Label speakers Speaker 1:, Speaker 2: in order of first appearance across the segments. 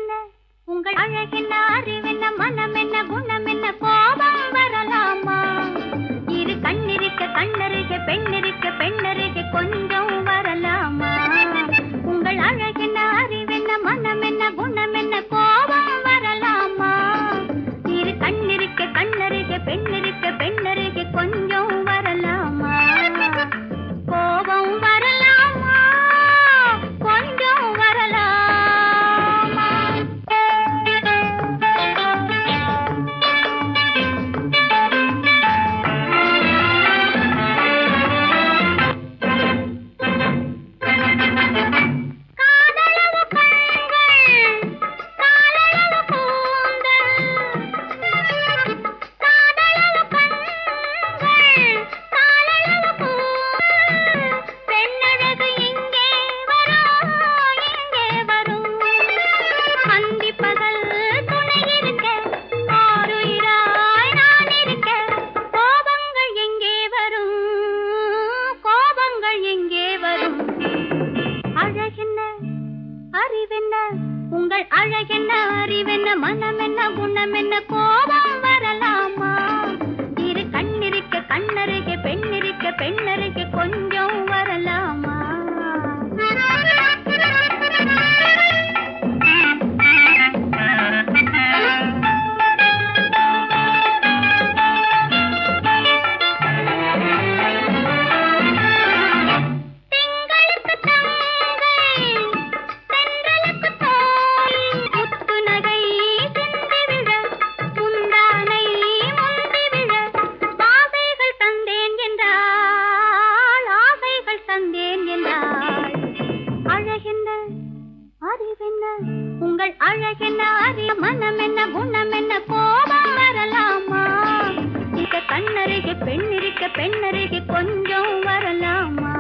Speaker 1: அழகென்ன உங்கள் அழகென்ன அறிவென்ன மனம் என்ன குணம் என்ன கோபம் வரலாமா இரு கண்ணிருக்க கண்ணருக பெண்ணிருக்க பெண்ணருக கொஞ்சம் வரலாமா உங்கள் அழகென்ன அறிவென்ன மனம் என்ன குணம் என்ன கோபம் வரலாமா இரு கண்ணிருக்க கண்ணருக பெண்ணிருக்க பெண்ணருக கொஞ்சம் வரலாமா கோபம் வரலாமா கொஞ்சம் வரலாமா உங்கள் அழகென்ன அறிவென்ன மனம் என்ன குணம் என்ன கோபம் வரலாமா இரு கண்ணிருக்க கண்ணருக பெண்ணிருக்க பெண்ணருக கொஞ்சம் வரலாமா உங்கள் அழகென்ன அறிய மனம் என்ன குணம் என்ன கோபம் வரலாமா இத கண்ணருக பெண்ணிருக்க பெண்ணருக கொஞ்சம் வரலாமா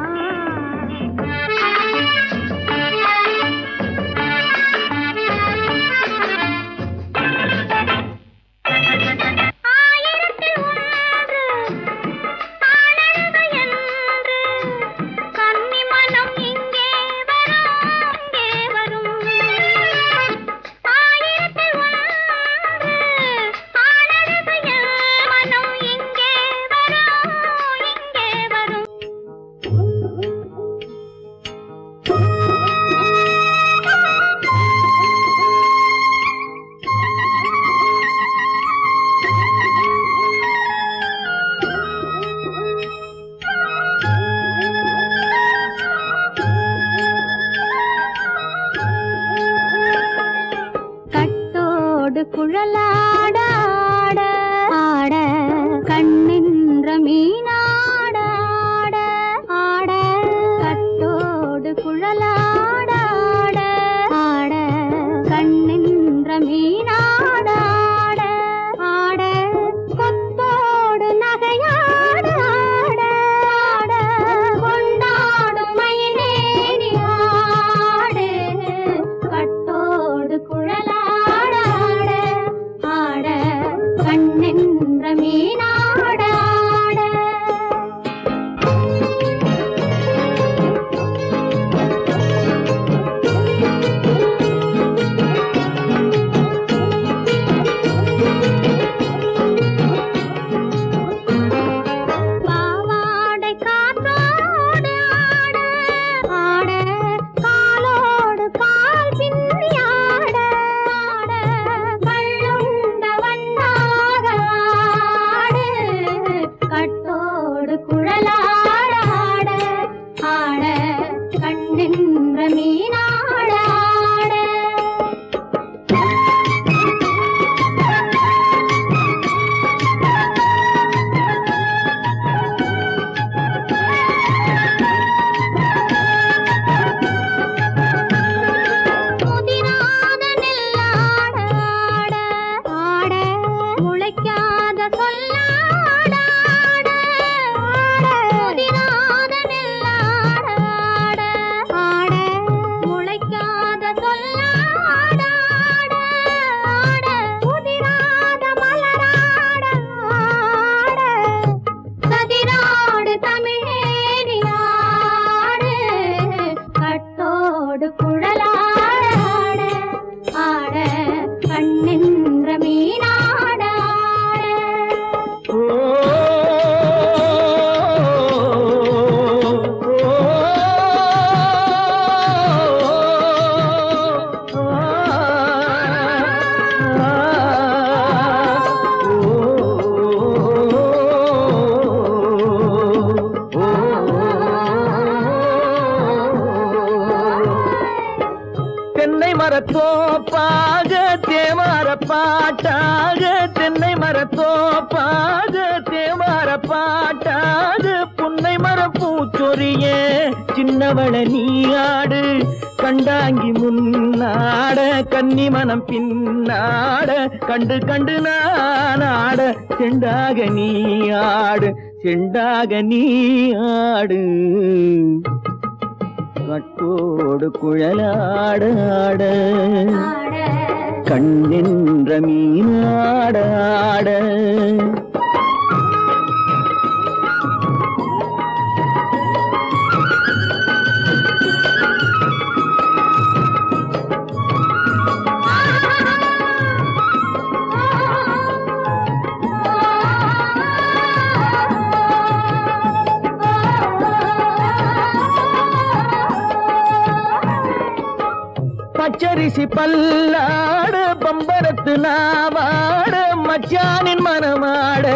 Speaker 2: தோப்பாக தேவார பாட்டாக தென்னை மரத்தோப்பாக தேவார பாட்டாக புன்னை மர பூச்சொரிய சின்னவள நீயாடு கண்டாங்கி முன்னாட கன்னி மனம் பின்னாட கண்டு கண்டு நானாட செண்டாக நீயாடு செண்டாக நீயாடு கட்டோடு குழலாடாட கண்ணென்ற மீனாடாட பச்சரிசி பல்லாட பம்பரத்து நாவாட மச்சானின் மனமாட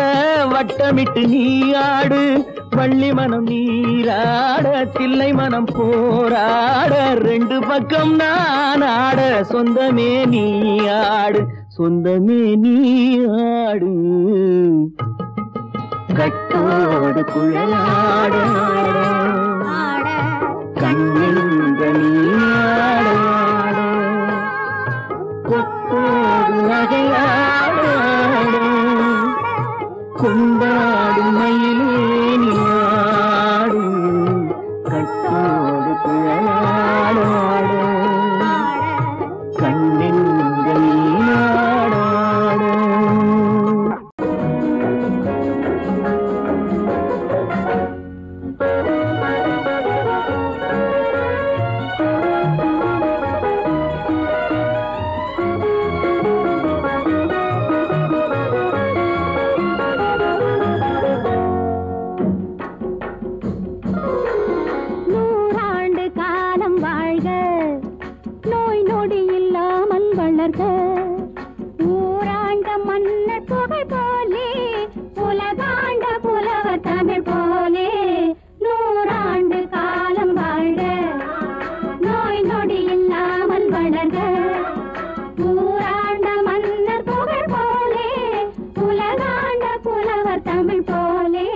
Speaker 2: வட்டமிட்டு நீயாடு வள்ளி மனம் நீராட தில்லை மனம் போராட ரெண்டு பக்கம் நானாட சொந்தமே நீயாடு சொந்தமே நீயாடு கட்டோடு குழலாட கண்ணின்ற நீயாட கொண்டாடும் மயிலேனியாடு கட்டோடு குழலாடாடு கண்ணென்ற நீயாடாடு ஊராண்ட மன்னர் புகை போலே உலகாண்ட புலவர் தமிழ் போலே நூறாண்டு காலம் வாழ்க நோய் நொடி இல்லாமல் வளர்க ஊராண்ட மன்னர் புகழ் போலே உலகாண்ட புலவர் தமிழ் போலே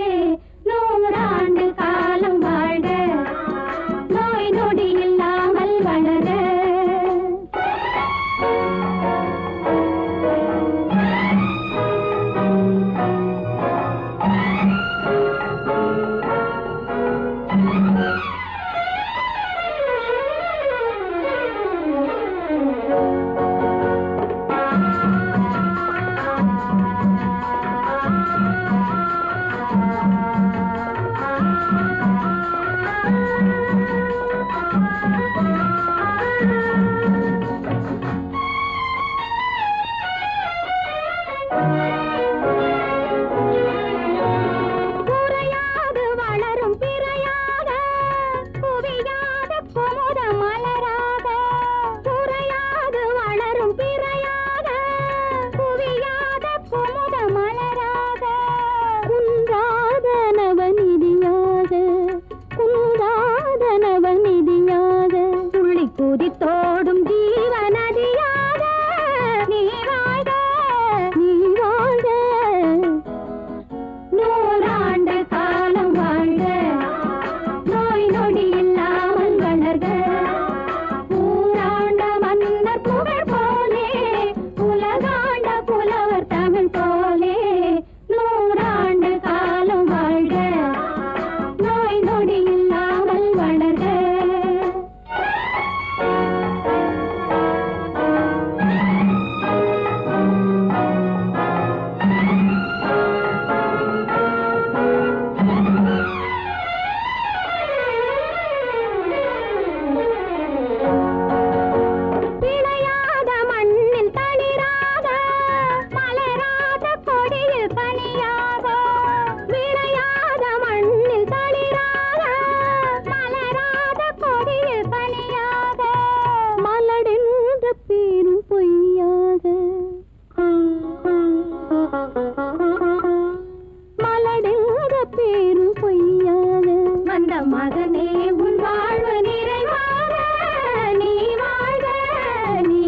Speaker 2: நூறாண்டு காலம் வாழ்க நோய் நொடி இல்லாமல் வளர்க மகனே உன் வாழ்வு நிறைவாக நீ வாழ்க நீ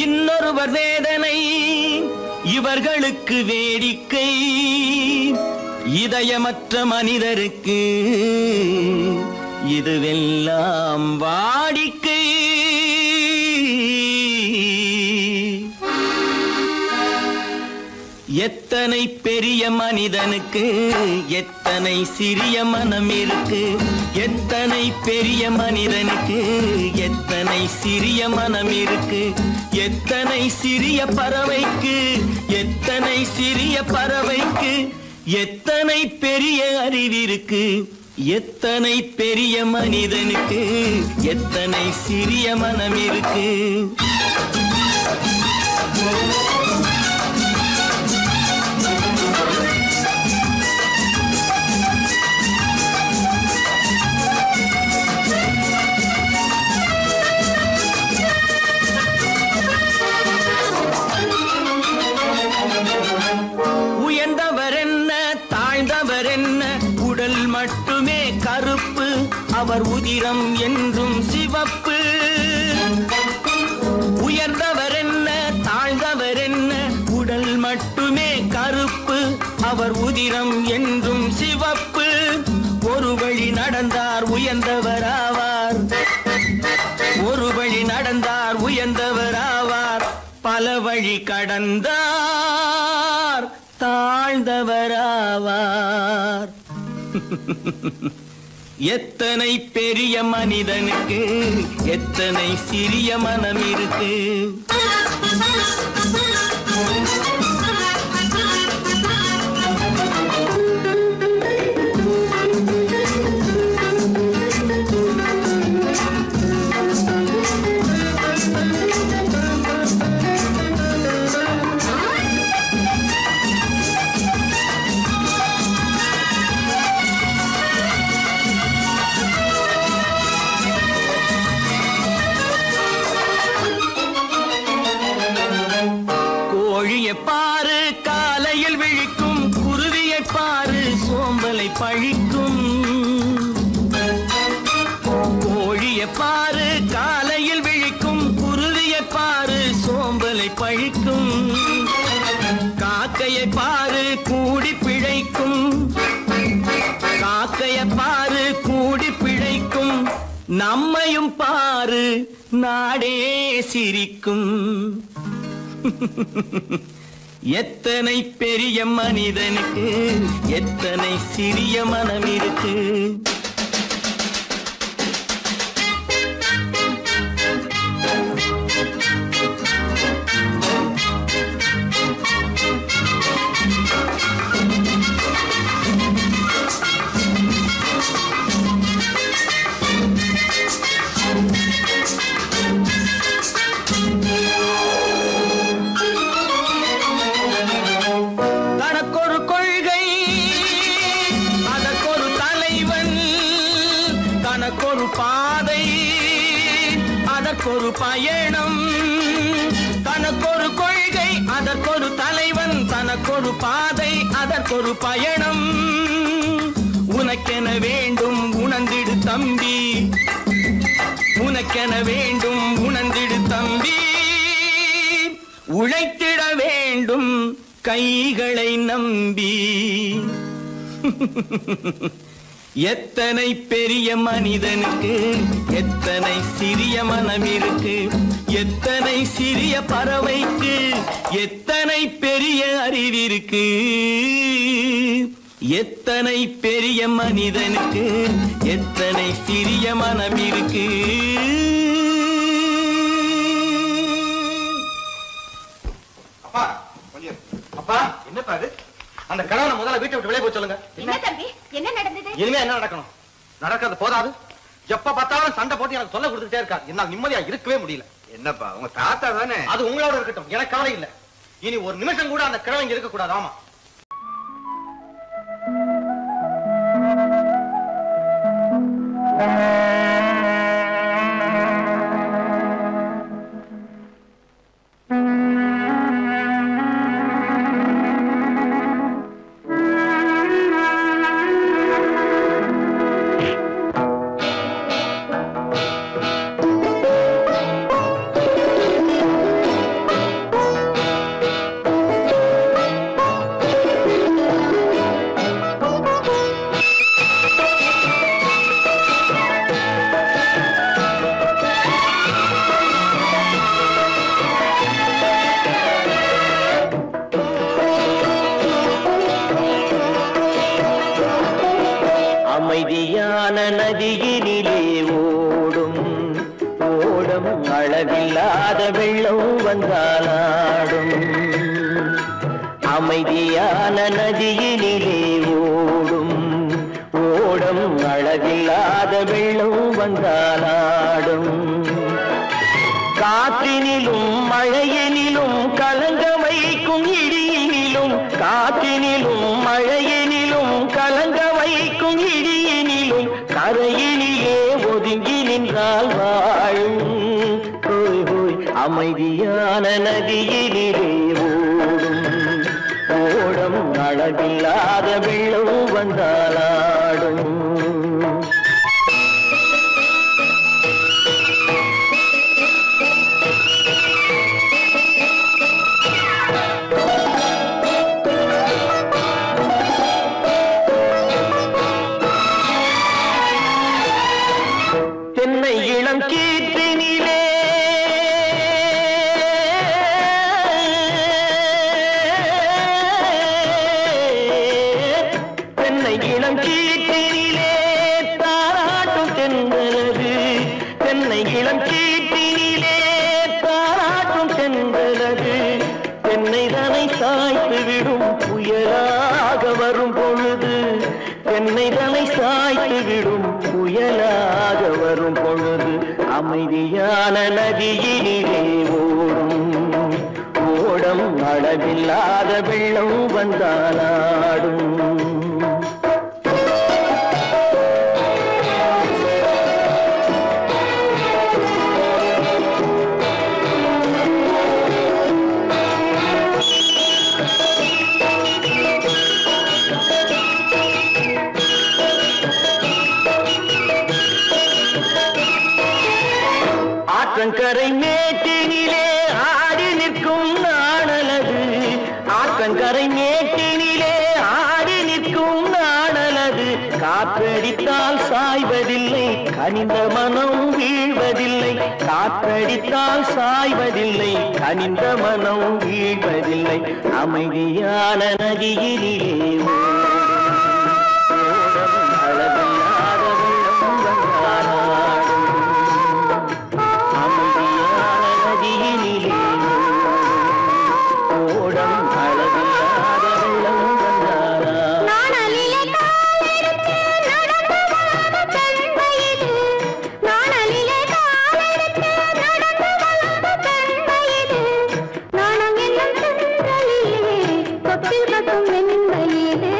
Speaker 3: இன்னொருவர் வேதனை இவர்களுக்கு வேடிக்கை, இதயமற்ற மனிதருக்கு இதுவெல்லாம் வாடிக்கை. எத்தனை பெரிய மனிதனுக்கு எத்தனை சிறிய மனம் இருக்கு, எத்தனை பெரிய மனிதனுக்கு எத்தனை சிறிய மனம் இருக்கு, எத்தனை சிறிய பறவைக்கு எத்தனை சிறிய பறவைக்கு எத்தனை பெரிய அறிவிருக்கு, எத்தனை பெரிய மனிதனுக்கு எத்தனை சிறிய மனம் இருக்கு. உயர்ந்தவர் என்ன தாழ்ந்தவர் என்ன, உடல் மட்டுமே கருப்பு, அவர் உதிரம் என்றும் சிவப்பு. உயர்ந்தவர் என்ன தாழ்ந்தவர் என்ன, உடல் மட்டுமே கருப்பு, அவர் உதிரம் என்றும் சிவப்பு. ஒரு வழி நடந்தார் உயர்ந்தவர் ஆவார், ஒரு வழி நடந்தார் உயர்ந்தவர் ஆவார், பல வழி கடந்தார் தாழ்ந்தவராவார். எத்தனை பெரிய மனிதனுக்கு எத்தனை சிறிய மனம் இருக்கு. கோழியை பாரு காலையில் விழிக்கும், குருவியை பாரு சோம்பலை பழிக்கும். கோழியை பாரு காலையில் விழிக்கும், குருவியை பாரு சோம்பலை பழிக்கும். காக்கையை பாரு கூடி பிழைக்கும், காக்கையை பாரு கூடி பிழைக்கும். நம்மையும் பாரு நாடே சிரிக்கும். எத்தனை பெரிய மனிதனுக்கு எத்தனை சிறிய மனம் இருக்கு. தனக்கொரு கொள்கை அதற்கொரு தலைவன், தனக்கொரு பாதை அதற்கொரு பயணம். தனக்கொரு கொள்கை அதற்கொரு தலைவன், தனக்கொரு பாதை அதற்கொரு பயணம். உனக்கென வேண்டும் உணர்ந்திடு தம்பி, உனக்கென வேண்டும் உணர்ந்திடு தம்பி. உழைத்திட வேண்டும் கைகளை நம்பி. எத்தனை பெரிய மனிதனுக்கு எத்தனை சிறிய மனம் இருக்கு, எத்தனை சிறிய பறவைக்கு எத்தனை பெரிய அறிவிருக்கு, எத்தனை பெரிய மனிதனுக்கு எத்தனை சிறிய மனம் இருக்கு.
Speaker 4: அப்பா என்னப்பா அது? அந்த கணவனை முதல்ல வீட்டை விட்டு வெளியே போய் சொல்லுங்க.
Speaker 2: என்ன தம்பி என்ன நடந்தது?
Speaker 4: இனிமே என்ன நடக்கணும்? நடக்கிறது போதாது, எப்ப பார்த்தாலும் சண்டை போட்டு எனக்கு சொல்ல கொடுத்துட்டே இருக்கா. என்னால நிம்மதியா இருக்கவே முடியல.
Speaker 5: என்னப்பா உங்க தாத்தா தானே?
Speaker 4: அது உங்களோட இருக்கட்டும், எனக்கு கவலை இல்ல. இனி ஒரு நிமிஷம் கூட அந்த கிழவங்க இருக்க கூடாது. ஆமா
Speaker 3: அளவில்லாத வெள்ளம் வந்தாலாடும் அமைதியான நதியினிலே ஓடும் ஓடும் அளவில்லாத வெள்ளம் வந்தாலாடும் காற்றினிலும் மழையினிலும் கலங்க வைக்கும் இடியினிலும் காற்றினிலும் மழையினிலும் கலங்க வைக்கும் இடியினிலும் கரையினிலே ஒதுங்கி நின்றால் வாழும் ஹோய் ஹோய் அமைதியான நதியினிலே ஓடும் ஓடும் அளவில்லாத வெள்ளம் வந்தாலாடும் தென்னை இளம் கீற்றினிலே தென்னை இளம் கீற்றினிலே தாராட்டும் தென்றலது தென்னை இளம் கீற்றினிலே தாராட்டும் தென்றலது தென்னை தனை சாய்த்து விடும் புயலாக வரும் பொழுது தென்னை தனை சாய்த்து விடும் புயலாக வரும் பொழுது அமைதியான நதியினிலே ஓடும் ஓடம் அளவில்லாத வெள்ளம் வந்தாலாடும் ஆற்றங்கரை மேட்டினிலே ஆடி நிற்கும் நாணலது ஆற்றங்கரை மேட்டினிலே ஆடி நிற்கும் நாணலது காற்றடித்தால் சாய்வதில்லை கனிந்த மனம் வீழ்வதில்லை காற்றடித்தால் சாய்வதில்லை கனிந்த மனம் வீழ்வதில்லை அமைதியான நதியினிலே
Speaker 1: நாணம் என்னும் சென்றலிலே தொட்டில் கட்டும் வெண்மையிலே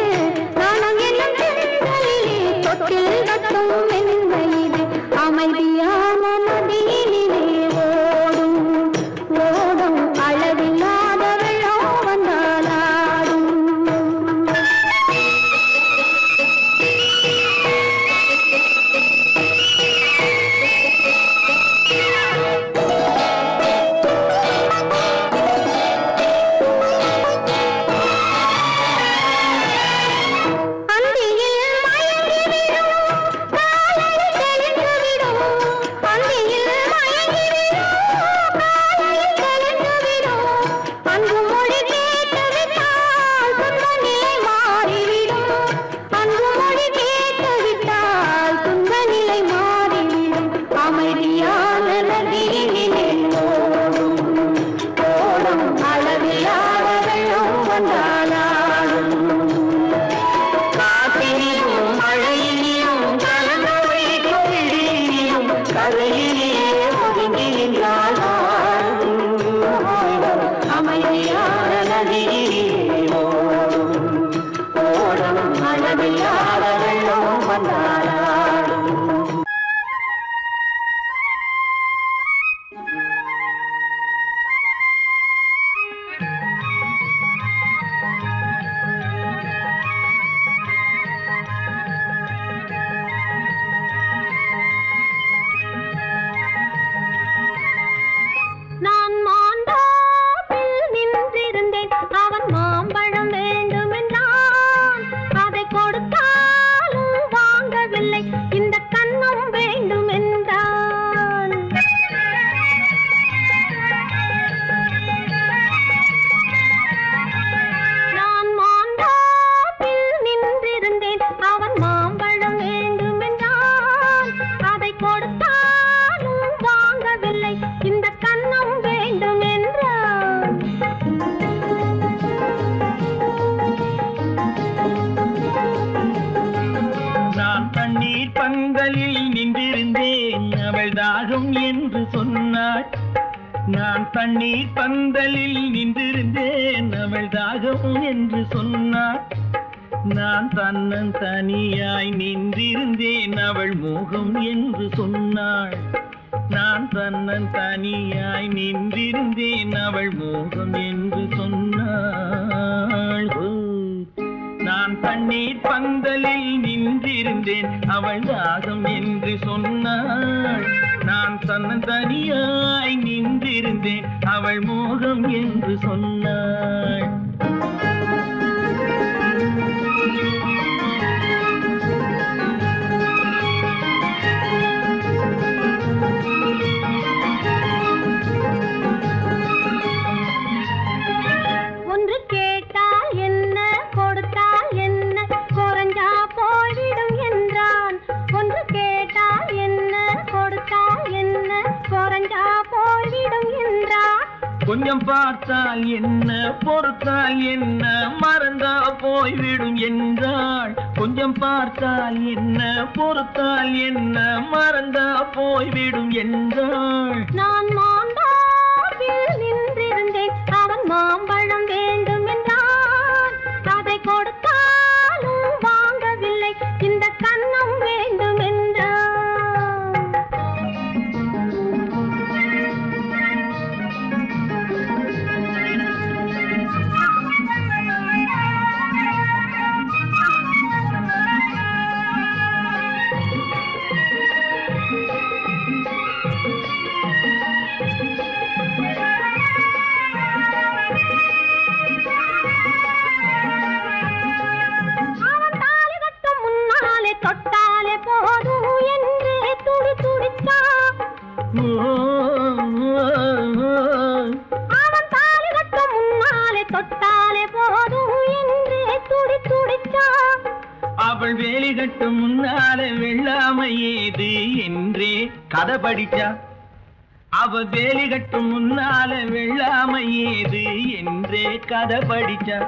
Speaker 3: தண்ணீர் பந்தலில் நின்றிருந்தேன் அவள் தாகம் என்று சொன்னாள். நான் தன்னன் தனியாய் நின்றிருந்தேன் அவள் மோகம் என்று சொன்னாள். நான் தன்னன் தனியாய் நின்றிருந்தேன் அவள் மோகம் என்று சொன்னாள். நான் தண்ணீர் பந்தலில் நின்றிருந்தேன் அவள் தாகம் என்று சொன்னாள். நான் தன்னன் தனியாய் நின்றிருந்தேன் அவள் மோகம் என்று சொன்னாள்.
Speaker 1: ஒன்று கேட்டால் என்ன கொடுத்தால் என்ன குறைஞ்சா போய்விடும் என்றான். ஒன்று கேட்டால் என்ன கொடுத்தால் என்ன குறைஞ்சா போய்விடும் என்றான்.
Speaker 3: கொஞ்சம் பார்த்தால் என்ன பொறுத்தால் என்ன மறந்தா போய்விடும் என்றாள். கொஞ்சம் பார்த்தால் என்ன பொறுத்தால் என்ன மறந்தா போய்விடும் என்றாள்.
Speaker 1: நான் மாந்தாப்பில் நின்றிருந்தேன் அவன் மாம்பழம் வேண்டும் என்றான். அதை கொடுத்தாலும் வாங்கவில்லை இந்த கன்னம் வேண்டும் என்றான். தொட்டாலே போதும் என்று துடி துடித்தான். அவன் தாலி கட்ட முன்னாலே தொட்டாலே போதும் என்று துடி துடித்தான்.
Speaker 3: அவள் வேலி கட்டும் முன்னாலே வெள்ளாமை ஏது என்றே கதை படிச்சா. அவள் வேலி கட்டும் முன்னாலே வெள்ளாமை ஏது என்றே கதை படிச்சா.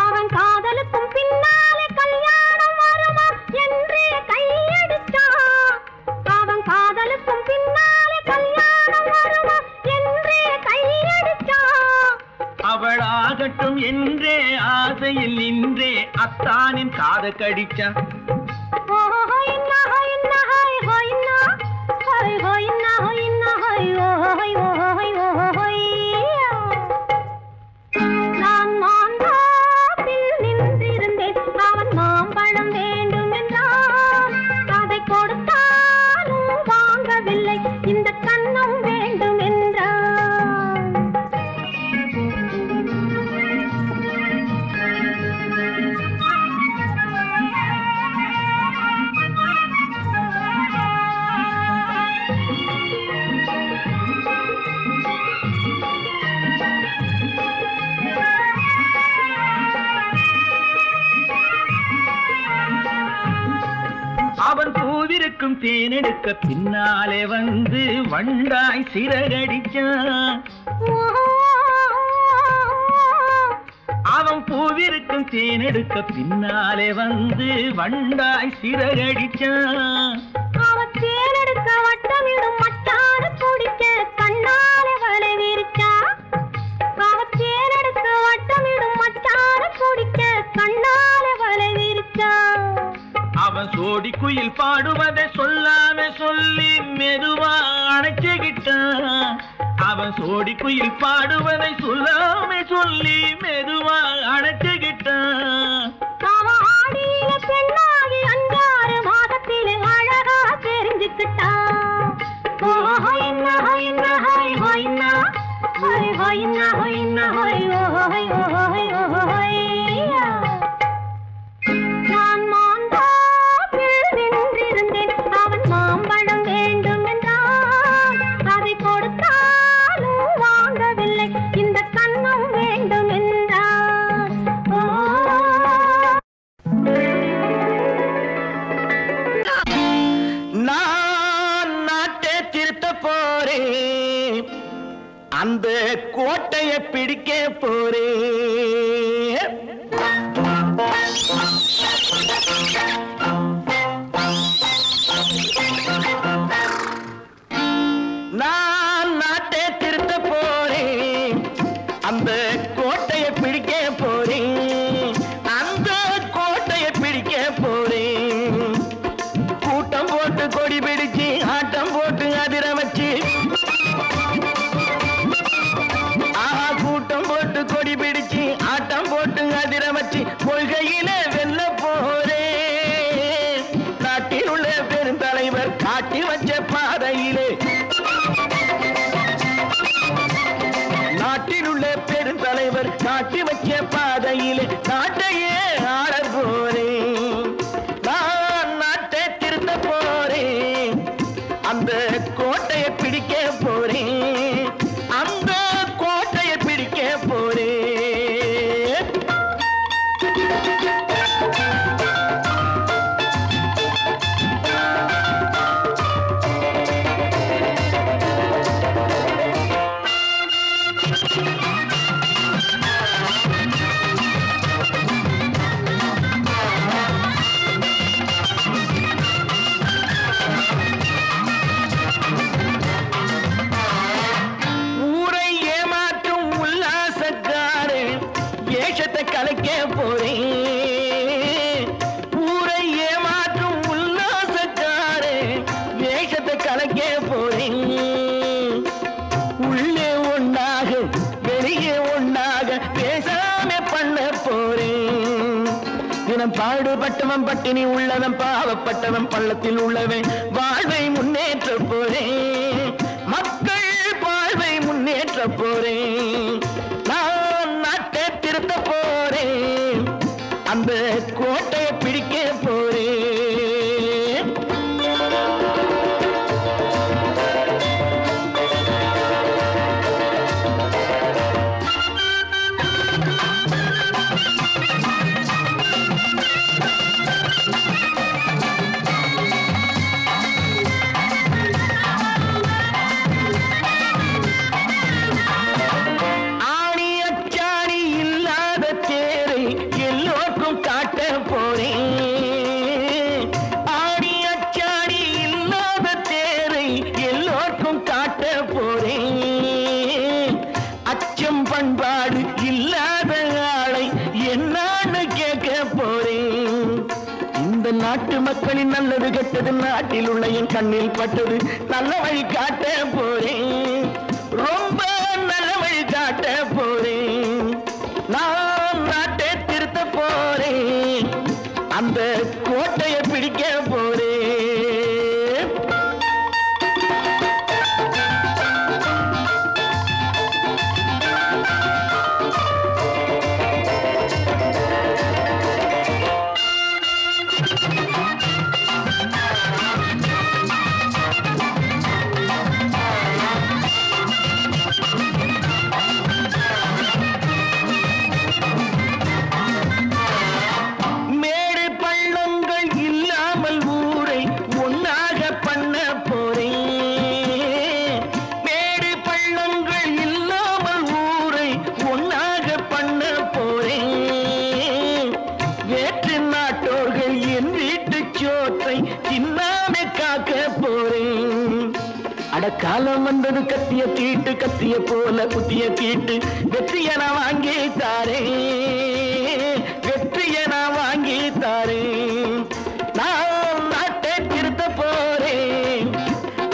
Speaker 1: அவன் காதலுக்கும் பின்னாலே கல்யாணம் வருமா என்றே கையடிச்சான். அவன் காதலுக்கும் பின்னாலே கல்யாணம் வருமா என்றே கையடிச்சான்.
Speaker 3: அவள் ஆகட்டும் என்றே ஆசையில் நின்றே அத்தானின் காத கடிச்சா.
Speaker 1: நான் மாந்தாப்பில் நின்றிருந்தேன் அவன் மாம்பழம் வேண்டும் என்றான். அதை கொடுத்தாலும் வாங்கவில்லை இந்த கன்னம் வேண்டும் என்றான்.
Speaker 3: அவன் பூவிருக்கும் தேனெடுக்க பின்னாலே வந்து வண்டாய் சிறகடிச்சான். அவன் பூவிருக்கும் தேனெடுக்க பின்னாலே வந்து வண்டாய் சிறகடிச்சான்.
Speaker 1: அவன் தேனெடுக்க வட்டமிடும் மட்டான குடிக்க கண்ணாலே வலை விரிச்சா. அவன் தேனெடுக்க வட்டமிடும் மட்டான குடிக்க கண்ணாலே வலை விரிச்சா.
Speaker 3: அவன் சோடி குயில் பாடுவதை சொல்லாம சொல்லி மெதுவா அணைச்சுக்கிட்டான். அவன் சோடி குயில் பாடுவதை சொல்லாம சொல்லி மெதுவா அணைச்சுக்கிட்டான்.
Speaker 1: அவன் ஆடிய பெண்ணாகி 5-6 மாதத்திலே அழகா தெரிஞ்சுக்கிட்டான். நான் மாந்தாப்பில் நின்றிருந்தேன் அவன் மாம்பழம் வேண்டும் என்றான். அதை கொடுத்தாலும் வாங்கவில்லை இந்த கன்னம் வேண்டும் என்றான்.
Speaker 3: நான் நாட்டை திருத்த போறேன், அந்த கோட்டையை பிடிக்க போறேன். நான் நாட்டை திருத்த போறேன், அந்த கோட்டையை பிடிக்க போறேன், அந்த கோட்டையை பிடிக்க போறேன். கூட்டம் போட்டு கொடி பிடிச்சு ஆட்டம் போட்டு அதிர வச்சு, கூட்டம் போட்டு கொடி பிடிச்சு ஆட்டம் போட்டு அதிர வச்சு கொள்கையில வெல்ல போறேன். நாட்டில் உள்ள பெருந்தலைவர் காட்டி வச்ச பாதையிலே, நாட்டில் உள்ள பெருந்தலைவர் காட்டி வச்ச பாதையிலே நாட்டையே ஆள போறேன். நான் நாட்டை திருத்த போறேன், அந்த கோட்டையை பிடிக்க போறேன், அந்த கோட்டையை பிடிக்க போறேன். கலைக்க போறேன், ஊரை ஏமாற்றும் உல்லாசக்காரே வேஷத்தை கலைக்க போறேன். உள்ளே ஒன்னாக வெளியே ஒன்னாக பேசாம பண்ண போறேன். தினம் பாடுபட்டவன் பட்டினி உள்ளவன் பாவப்பட்டவன் பள்ளத்தில் உள்ளவன் வாழ்வை முன்னேற்ற போறேன், மக்கள் வாழ்வை முன்னேற்ற போறேன். நான் நாட்டை திருத்த போறேன், அந்த கோட்டையை பிடிக்க போறேன். பண்பாடு இல்லாத ஆளை என்னான்னு கேட்க போறேன். இந்த நாட்டு மக்களின் நல்லது கெட்டது நாட்டில் உள்ள என் கண்ணில் பட்டது நல்ல வழி காட்ட போறேன், ரொம்ப நல்ல வழி காட்ட போறேன். நான் நாட்டை திருத்த போறேன், அந்த கோட்டையை பிடிக்க போறேன். காலம் வந்தது கத்திய தீட்டு, கத்திய போல குத்திய தீட்டு, வெற்றிய நான் வாங்கி தாரேன், வெற்றிய நான் வாங்கி தாரேன். நான் நாட்டை திருத்த போறேன்,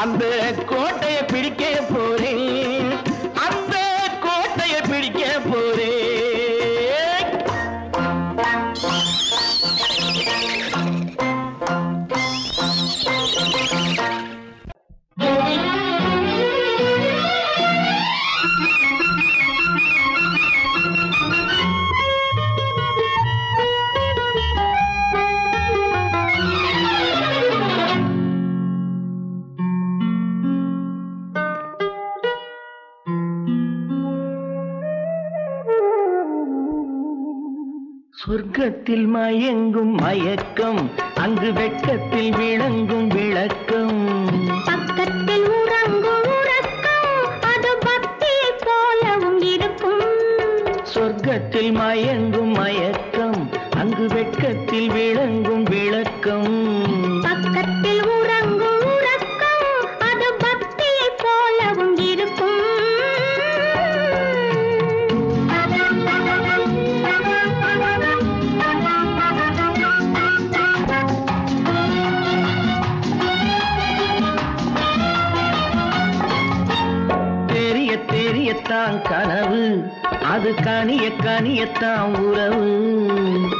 Speaker 3: அந்த கோட்டையை பிடிக்க போறேன், அந்த கோட்டையை பிடிக்க போறேன். சொர்க்கத்தில் மயங்கும் மயக்கம், அங்கு வெட்கத்தில் விளங்கும் விளக்கம்,
Speaker 1: பக்கத்தில் உறங்கும் உறக்கம், அது பக்தியை போலவும் இருக்கும்.
Speaker 3: சொர்க்கத்தில் மயங்கும் மயக்கம், அங்கு வெட்கத்தில் விளங்கும் விளக்கம்,
Speaker 1: பக்கத்தில் உறங்கும் உறக்கம், அது பக்தியை போலவும் இருக்கும்.
Speaker 3: கனவு அது கனிய கனியத்தான் உறவு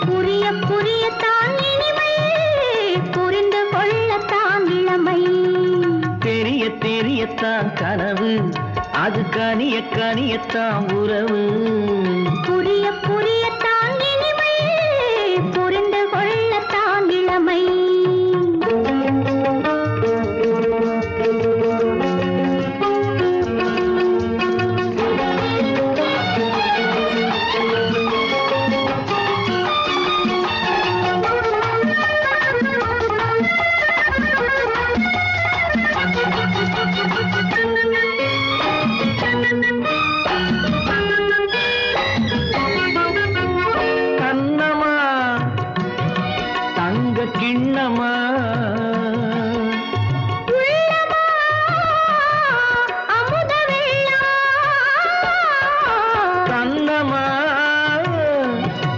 Speaker 1: புரிய புரியத்தான் இனிமை புரிந்து கொள்ளத்தான் இளமை
Speaker 3: தெரிய தெரியத்தான் கனவு அது கனிய கனியத்தான் உறவு
Speaker 1: புரிய புரியத்தான் இனிமை புரிந்து கொள்ளத்தான் இளமை
Speaker 3: கிண்ணமா
Speaker 1: அமுத
Speaker 3: கண்ணமா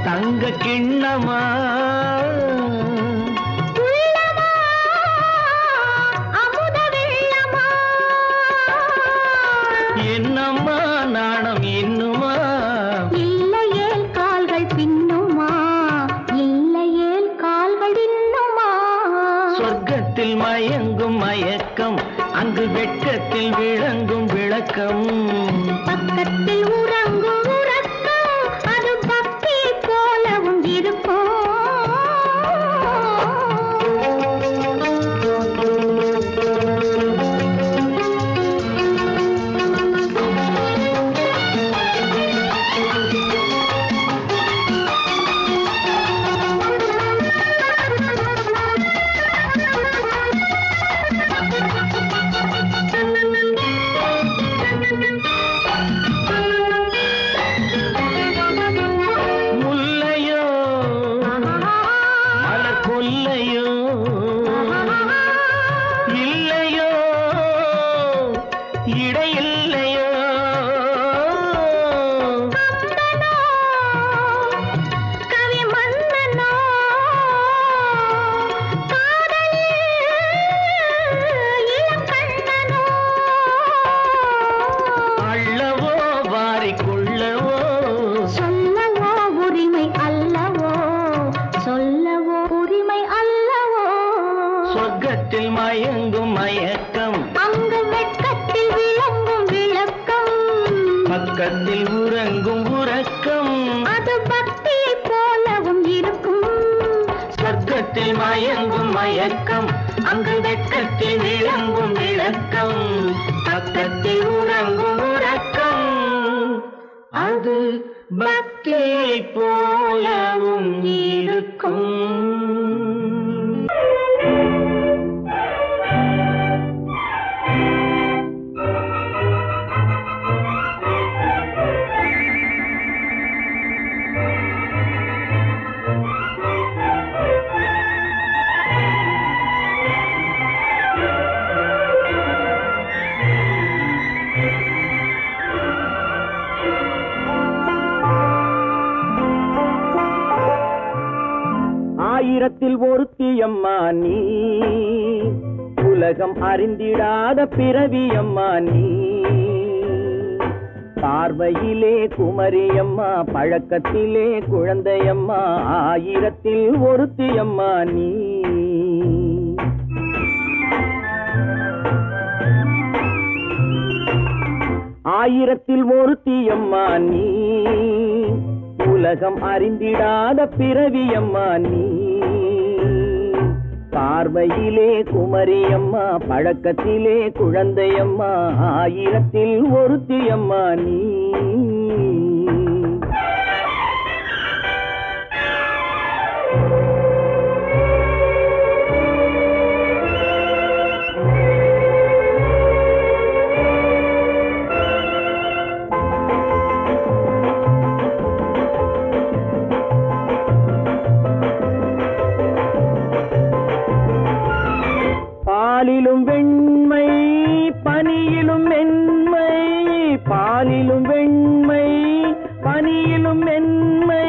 Speaker 3: தங்க கிண்ணமா
Speaker 1: அமுத வெள்ளமா
Speaker 3: என்னம்மா நாணம் இன்னுமா
Speaker 1: இல்லையேல் கால்கள் பின்னுமா இல்லையேல் கால்கள் இன்னுமா
Speaker 3: சொர்க்கத்தில் மயங்கும் மயக்கம் அங்கு வெட்கத்தில் விளங்கும் விளக்கம்
Speaker 1: பக்கத்தில் உறங்கும் உறக்கம் அது பக்தியை போலவும் இருக்கும்
Speaker 3: முல்லையோ மலர் கொல்லையோ இல்லையோ இடையில்லையோ
Speaker 1: கவி மன்னனோ காதலில் இளம் கண்ணனோ
Speaker 3: அள்ளவோ வாரிக்கொள்ளவோ
Speaker 1: சொல்லவோ உரிமை அல்லவோ சொல்லவோ உரிமை அல்லவோ
Speaker 3: சொர்க்கத்தில் மயங்கும் மயக்கம்
Speaker 1: அங்கு வெட்கத்தில் விளங்கும் விளக்கம்
Speaker 3: பக்கத்தில் உறங்கும் உறக்கம்
Speaker 1: அது பக்தியை போலவும் இருக்கும்
Speaker 3: சொர்க்கத்தில் மயங்கும் மயக்கம் அங்கு வெட்கத்தில் விளங்கும் விளக்கம் பக்கத்தில் உறங்கும் உறக்கம் அது பக்தியை போலவும் இருக்கும் ஆயிரத்தில் ஒருத்தியம்மா நீ உலகம் அறிந்திடாத பிறவியம்மா நீ பார்வையிலே குமரியம்மா பழக்கத்திலே குழந்தையம்மா ஆயிரத்தில் ஒருத்தியம்மா நீ ஆயிரத்தில் ஒருத்தியம்மா நீ உலகம் அறிந்திடாத பிறவியம்மா நீ பார்வையிலே குமரியம்மா பழக்கத்திலே குழந்தையம்மா ஆயிரத்தில் ஒருத்தியம்மா நீ பாலிலும் வெண்மை பனியிலும் மென்மை பாலிலும் வெண்மை பனியிலும் மென்மை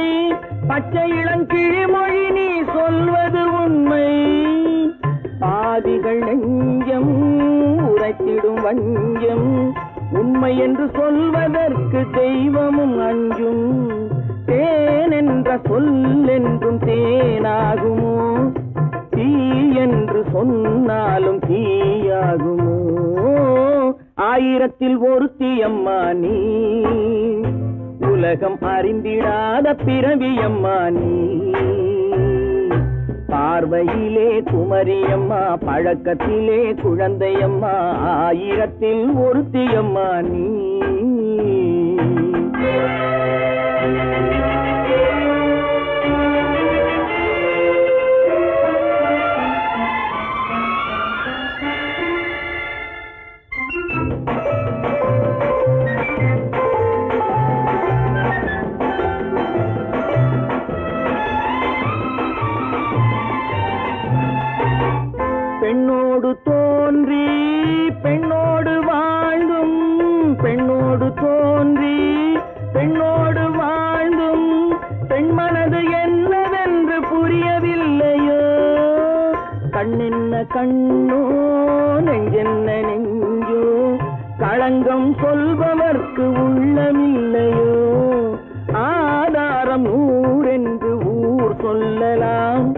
Speaker 3: பச்சை இளங்கிழிமொழி நீ சொல்வது உண்மை பாதிகள் நெஞ்சம் உரைத்திடும் வஞ்சம் உன் உண்மை என்று சொல்வதற்கு தெய்வமும் அஞ்சும். தேன் என்ற சொல் என்றும் தேனாகுமோ? தீ என்று சொன்னாலும் தீயாகுமோ? ஆயிரத்தில் ஒருத்தி அம்மா நீ, உலகம் அறிந்திடாத பிறவியம்மா நீ. பார்வையிலே குமரியம்மா, பழக்கத்திலே குழந்தையம்மா, ஆயிரத்தில் ஒருத்தியம்மா நீ. பெண்ணோடு தோன்றி பெண்ணோடு வாழ்ந்தும், பெண்ணோடு தோன்றி பெண்ணோடு வாழ்ந்தும், பெண் மனது என்னவென்று புரியவில்லையோ? கண்ணென்ன கண்ணோ, நெஞ்சென்ன நெஞ்சோ, களங்கம் சொல்பவர்க்கு உள்ளமில்லையோ? ஆதாரம் ஊரென்று ஊர் சொல்லலாம்,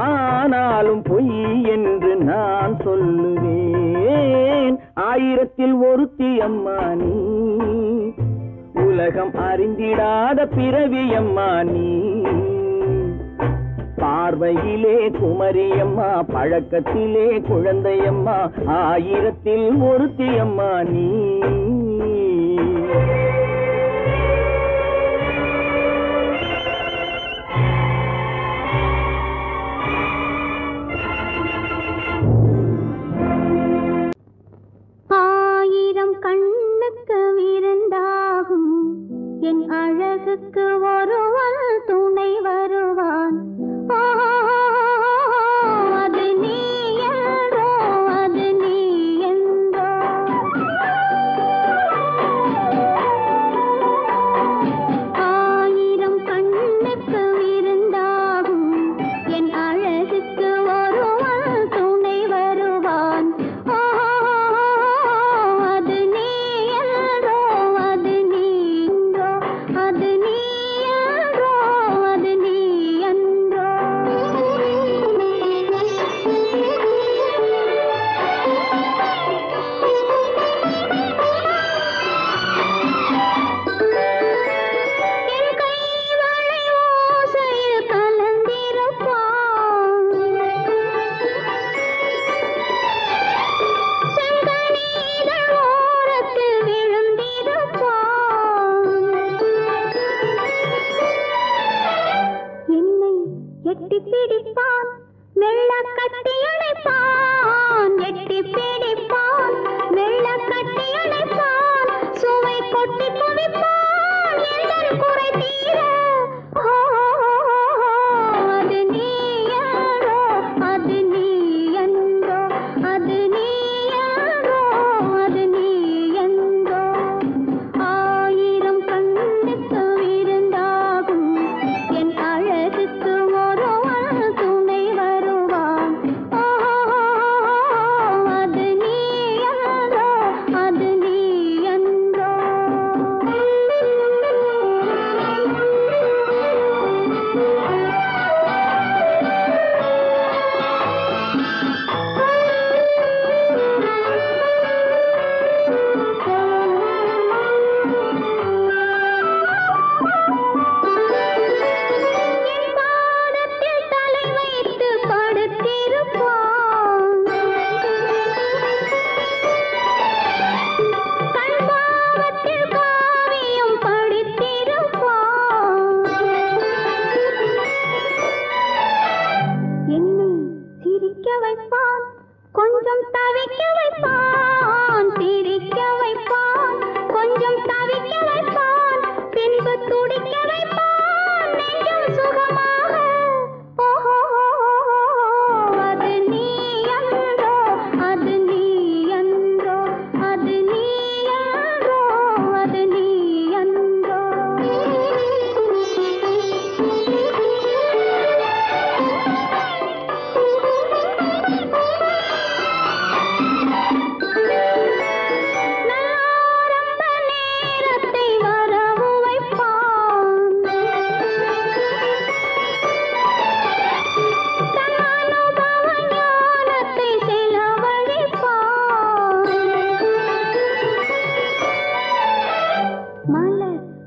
Speaker 3: ஆனாலும் பொய் என்று நான் சொல்லுவேன். ஆயிரத்தில் ஒருத்தி அம்மா நீ, உலகம் அறிந்திடாத பிறவியம்மா நீ. பார்வையிலே குமரியம்மா, பழக்கத்திலே குழந்தையம்மா, ஆயிரத்தில் ஒருத்தி அம்மா நீ.
Speaker 1: கண்ணுக்கு விருந்தாகும் என் அழகுக்கு ஒருவன் துணை வருவான். அது நீ என்றோ, அது நீ என்றோ. ஆயிரம் கண்ணுக்கு விருந்தாகும் என் அழகுக்கு ஒருவன் துணை வருவான். எட்டி பிடிப்பான், மெல்ல கட்டி அணைப்பான். எட்டி பிடிப்பான், மெல்ல கட்டி அணைப்பான். சுவை கொட்டி குவிப்பான், எந்தன் குறை தீர. அது நீ என்றோ, அது நீ என்றோ, அது நீ என்றோ, அது நீ என்றோ. ஆயிரம் கண்ணுக்கு விருந்தாகும் என் அழகுக்கு ஒருவன் துணை வருவான். அது நீ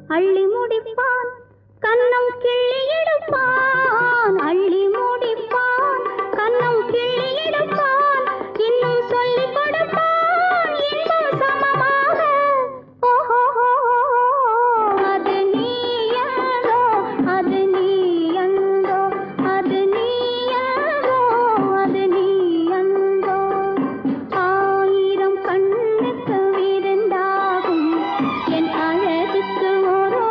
Speaker 1: அள்ளி முடிப்பான் கண்ணம் கிள்ளி எடுப்பான் அள்ளி முடிப்பான் கண்ணம் கிள்ளி எடுப்பான் இன்னும் சொல்லி கொடுப்பான் இன்னும் சமமாக ஓஹோ அது நீ யாரோ அது நீ அந்தோ அது நீ யாரோ அது நீ அந்தோ ஆயிரம் கண்ணுக்கு விருந்தாகும் என் அழகுக்கு ஒரு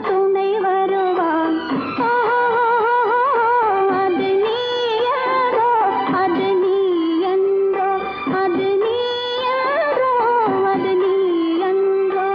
Speaker 1: துணை வருவான் அது நீ யாரோ அது நீ அந்தோ அது நீ யாரோ அது நீ அந்தோ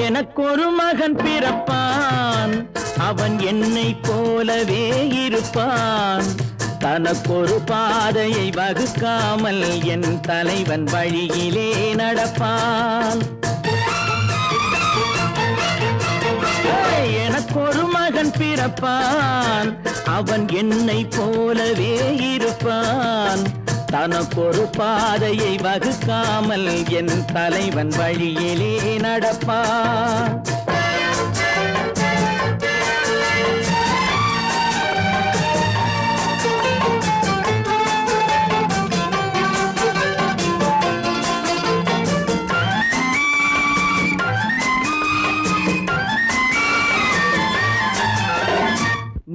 Speaker 3: எனக்கொரு மகன் பிறப்பான் அவன் என்னை போலவே இருப்பான் தனக்கொரு பாதையை வகுக்காமல் என் தலைவன் வழியிலே நடப்பான் எனக்கொரு மகன் பிறப்பான் அவன் என்னை போலவே இருப்பான் தனக்கொரு பாதையை வகுக்காமல் என் தலைவன் வழியிலே நடப்பான்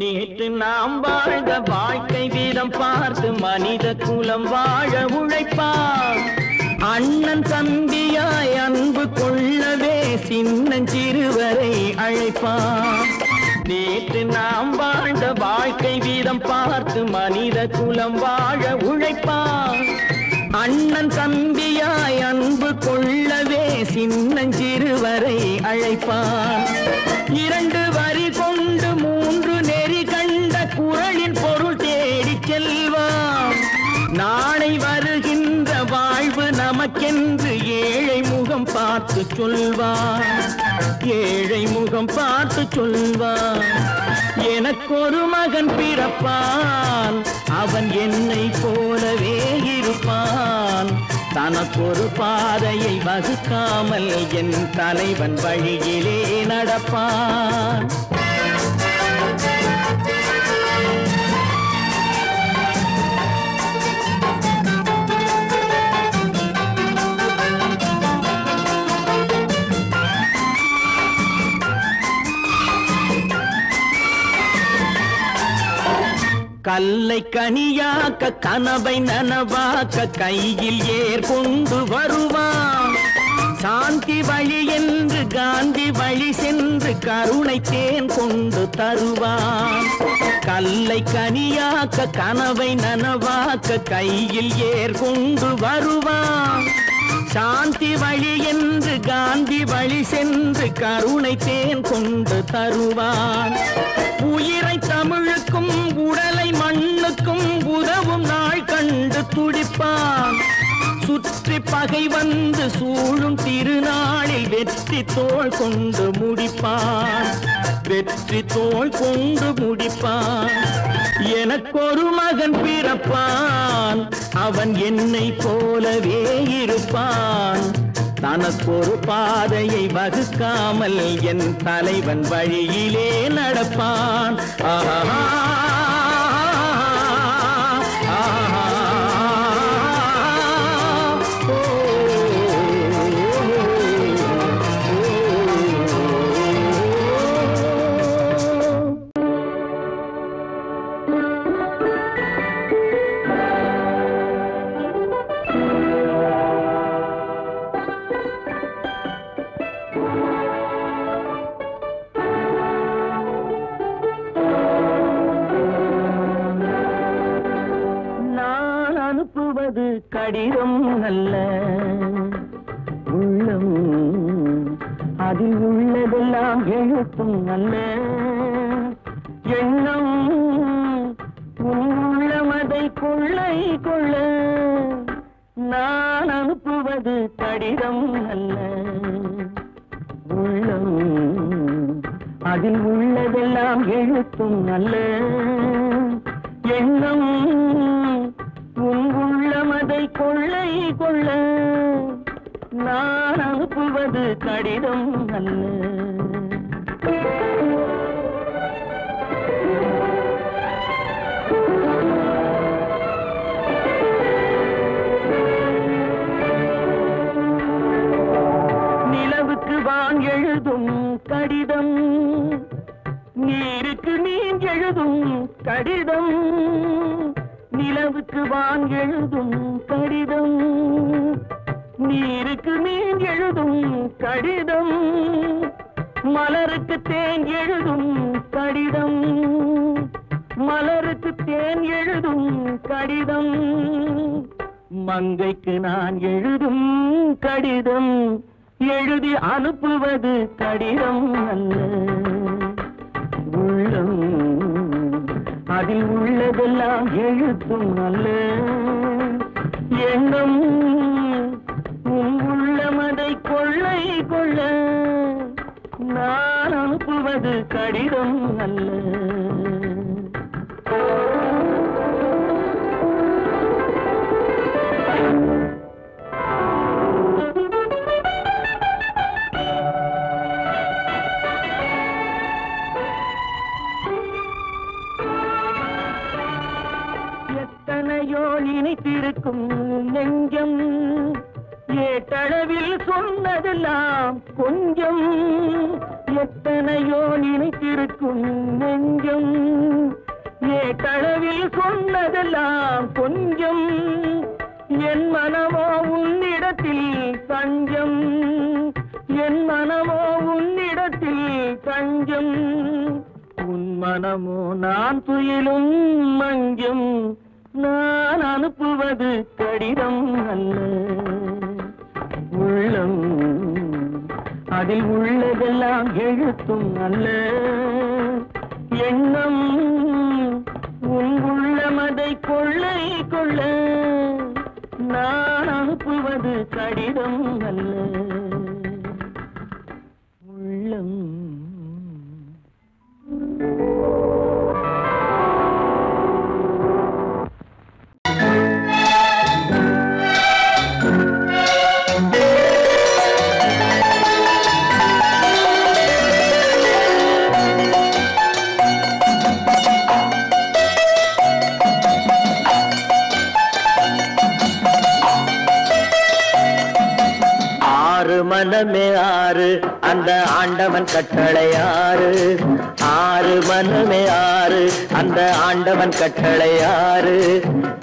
Speaker 3: நேற்று நாம் வாழ்ந்த வாழ்க்கை வீதம் பார்த்து மனித குலம் வாழ உழைப்பான் அண்ணன் தம்பியாய் அன்பு கொள்ளவே சின்னஞ்சிறுவரை அழைப்பான் நேற்று நாம் வாழ்ந்த வாழ்க்கை வீதம் பார்த்து மனித குலம் வாழ உழைப்பான் அண்ணன் தம்பியாய் அன்பு கொள்ளவே சின்னஞ்சிறுவரை அழைப்பான் இரண்டு வரி கொண்டு மூன்று நெறி கண்ட குறளின் பொருள் தேடி செல்வான் நாளை வருகின்ற வாழ்வு நமக்கென்று ஏழை முகம் பார்த்து சொல்வான் ஏழை முகம் பார்த்து சொல்வான் எனக்கொரு மகன் பிறப்பான் அவன் என்னை போலவே இருப்பான் தனக்கொரு பாதையை வகுக்காமல் என் தலைவன் வழியிலே நடப்பான் கல்லை கனியாக்க கனவை நனவாக்க கையில் ஏற்கொண்டு வருவான் சாந்தி வழி என்று காந்தி வழி சென்று கருணை தேன் கொண்டு தருவான் கல்லை கனியாக்க கனவை நனவாக்க கையில் ஏற்கொண்டு வருவான் சாந்தி வழி என்று காந்தி வழி சென்று கருணை தேன் கொண்டு தருவான் உயிரை தமிழுக்கும் உடலை மண்ணுக்கும் உதவும் நாள் கண்டு துடிப்பான் சுற்றி பகை வந்து சூழும் திருநாளில் வெற்றி தோள் கொண்டு முடிப்பான் வெற்றி தோள் கொண்டு முடிப்பான் எனக்கொரு மகன் பிறப்பான் அவன் என்னை போலவே இருப்பான் தனக்கொரு பாதையை வகுக்காமல் என் தலைவன் வழியிலே நடப்பான் ஆஹா அனுப்புவது கடிதம் அல்ல உள்ளம் அதில் உள்ளதெல்லாம் எழுத்தும் அல்ல எண்ணம் உள்ளமதை கொள்ளை கொள்ள நான் அனுப்புவது கடிதம் அல்ல உள்ளம் அதில் உள்ளதெல்லாம் எழுத்தும் அல்ல எண்ணம் உள்ளமதை கொள்ளை கொள்ள நான் அனுப்புவது கடிதம் அல்ல நிலவுக்கு வான் எழுதும் கடிதம் நீருக்கு நீர் எழுதும் கடிதம் நிலவுக்கு வான் எழுதும் கடிதம் நீருக்கு நீர் எழுதும் கடிதம் மலருக்கு தேன் எழுதும் கடிதம் மலருக்கு தேன் எழுதும் கடிதம் மங்கைக்கு நான் எழுதும் கடிதம் எழுதி அனுப்புவது கடிதம் அல்ல உள்ளம் அதில் உள்ளதெல்லாம் எழுத்தும் அல்ல எண்ணம் உள்ளமதை கொள்ளை கொள்ள நான் அனுப்புவது கடிதம் அல்ல எத்தனையோ இனித்திருக்கும் நெஞ்சம் ஏட்டளவில் சொன்னதெல்லாம் கொஞ்சம் எத்தனையோ நினைத்திருக்கும் நெஞ்சம் ஏட்டளவில் சொன்னதெல்லாம் கொஞ்சம் என் மனமோ உன்னிடத்தில் தஞ்சம் என் மனமோ உன்னிடத்தில் தஞ்சம் உன் மனமோ நான் துயிலும் மஞ்சம் நான் அனுப்புவது கடிதம் அல்ல உள்ளம் அதில் உள்ளதெல்லாம் எழுத்தும் அல்ல எண்ணம் உன் உள்ளமதை கொள்ளை கொள்ள நான் அனுப்புவது கடிதம் அல்ல உள்ளம் மனமே ஆறு அந்த ஆண்டவன் கட்டளை ஆறு ஆறு மனமே ஆறு அந்த ஆண்டவன் கட்டளை ஆறு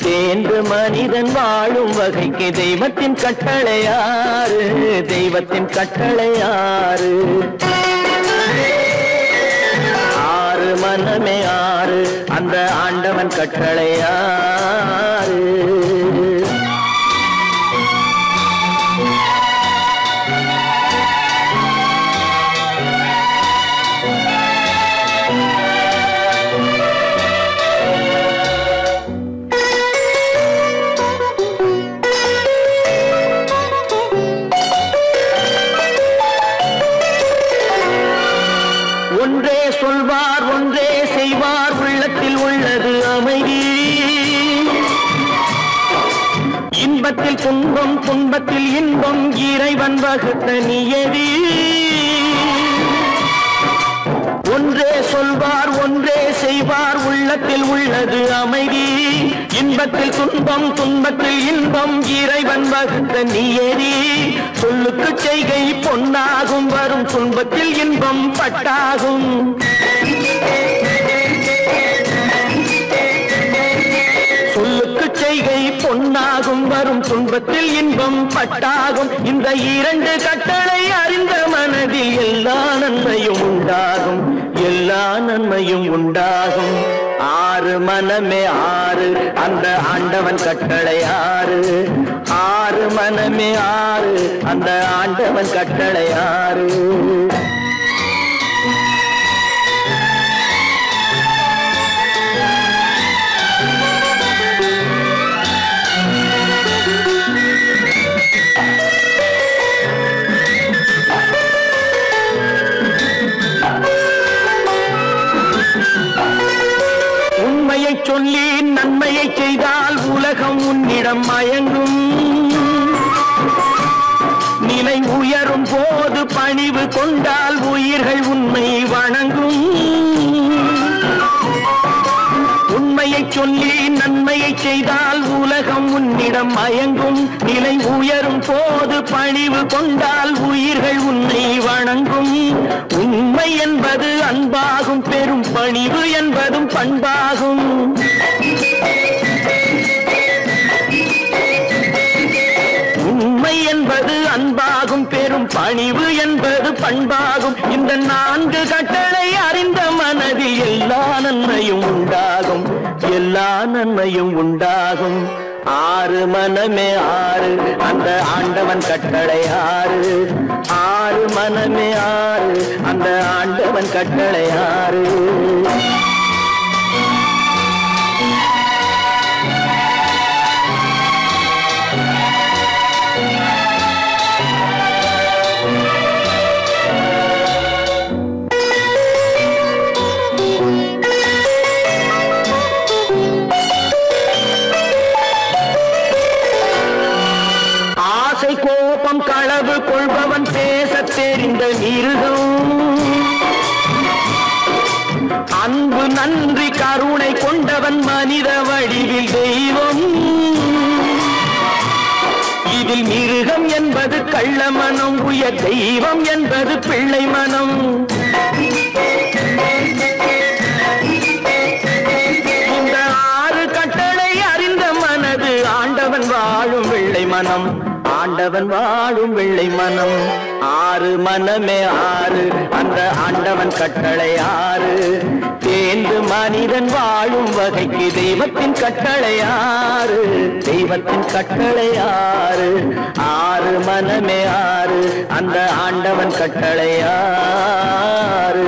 Speaker 3: தேர்ந்து மனிதன் வாழும் வகைக்கு தெய்வத்தின் கட்டளை ஆறு தெய்வத்தின் கட்டளை ஆறு ஆறு மனமே ஆறு அந்த ஆண்டவன் கட்டளை ஆறு ஒன்றே சொல்வார் ஒன்றே செய்வார் உள்ளத்தில் உள்ளது அமைதி இன்பத்தில் துன்பம் துன்பத்தில் இன்பம் இறைவன் வகுத்த நியதி ஒன்றே சொல்வார் ஒன்றே செய்வார் உள்ளத்தில் உள்ளது அமைதி இன்பத்தில் துன்பம் துன்பத்தில் இன்பம் இறைவன் வகுத்த நியதி சொல்லுக்கு செய்கை பொன்னாகும் வரும் துன்பத்தில் இன்பம் பட்டாகும் சொல்லுக்கு செய்கை பொன்னாகும் வரும் துன்பத்தில் இன்பம் பட்டாகும் இந்த இரண்டு கட்டளை அறிந்த மனதில் எல்லா நன்மையும் உண்டாகும் எல்லா நன்மையும் உண்டாகும் ஆறு மனமே ஆறு அந்த ஆண்டவன் கட்டளை ஆறு ஆறு மனமே ஆறு அந்த ஆண்டவன் கட்டளை ஆறு உண்மையை சொல்லி நன்மையை செய்தால் உலகம் உன்னிடம் மயங்கும் நிலை உயரும் போது பணிவு கொண்டால் உயிர்கள் உன்னை வணங்கும் உண்மையை சொல்லி நன்மையை செய்தால் உலகம் உன்னிடம் மயங்கும் நிலை உயரும் போது பணிவு கொண்டால் உயிர்கள் உன்னை வணங்கும் உண்மை என்பது அன்பாகும் பெரும் பணிவு என்பதும் பண்பாகும் உண்மை என்பது அன்பாகும் பெரும் பணிவு என்பது பண்பாகும் இந்த 4 கட்டளை அறிந்த மனதில் எல்லா நன்மையும் உண்டாகும் எல்லா நன்மையும் உண்டாகும் ஆறு மனமே ஆறு அந்த ஆண்டவன் கட்டளை ஆறு ஆறு மனமே ஆறு அந்த ஆண்டவன் கட்டளை ஆறு கோபம் களவு கொள்பவன் பேச தெரிந்த மிருகம் அன்பு நன்றி கருணை கொண்டவன் மனித வடிவில் தெய்வம் இதில் மிருகம் என்பது கள்ள மனம் உயர் தெய்வம் என்பது பிள்ளை மனம் இந்த 6 கட்டளை அறிந்த மனது ஆண்டவன் வாழும் வெள்ளை மனம் ஆண்டவன் வாழும் வெள்ளை மனம் ஆறு மனமே ஆறு அந்த ஆண்டவன் கட்டளை ஆறு தேர்ந்து மனிதன் வாழும் வகைக்கு தெய்வத்தின் கட்டளை ஆறு தெய்வத்தின் கட்டளை ஆறு ஆறு மனமே ஆறு அந்த ஆண்டவன் கட்டளை ஆறு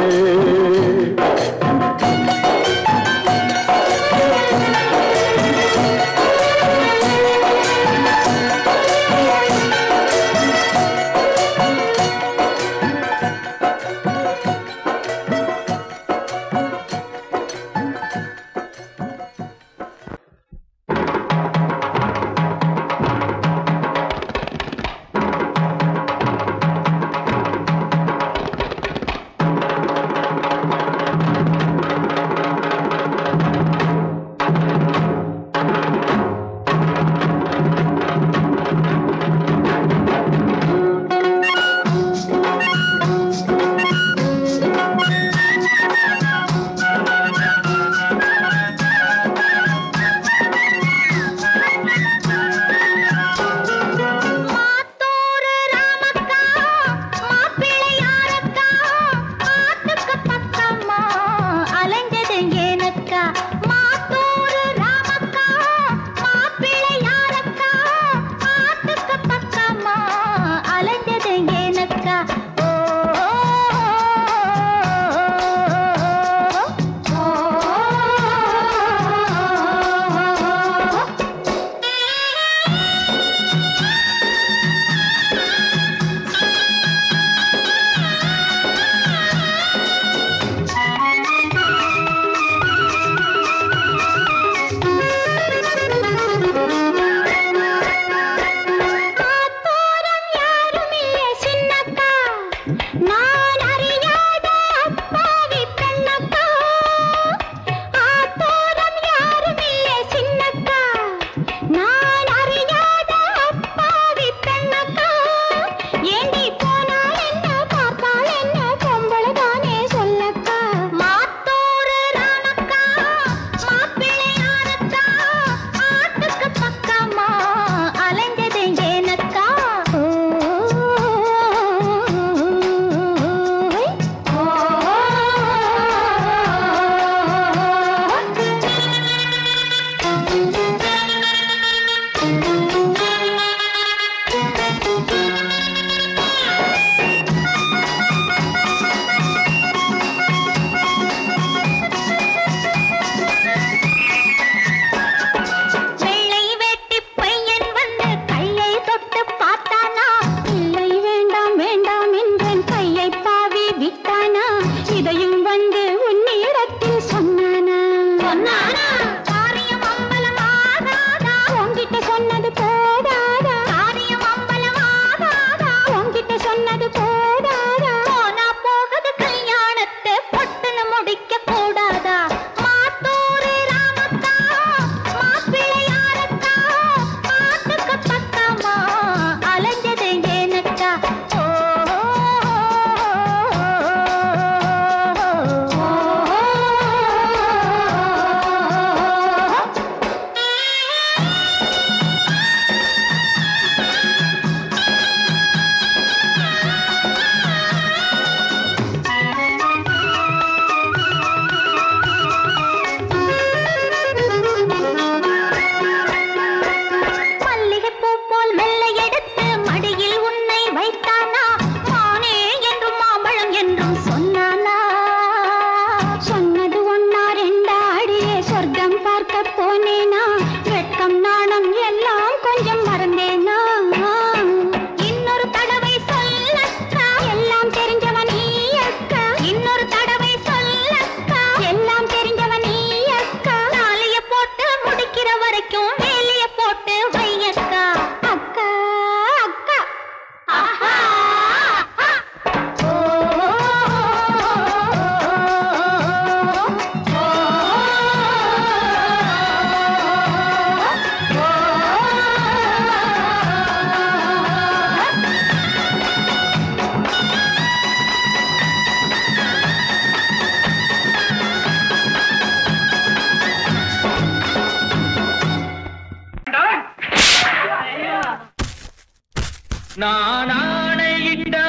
Speaker 3: நான் ஆணையிட்டா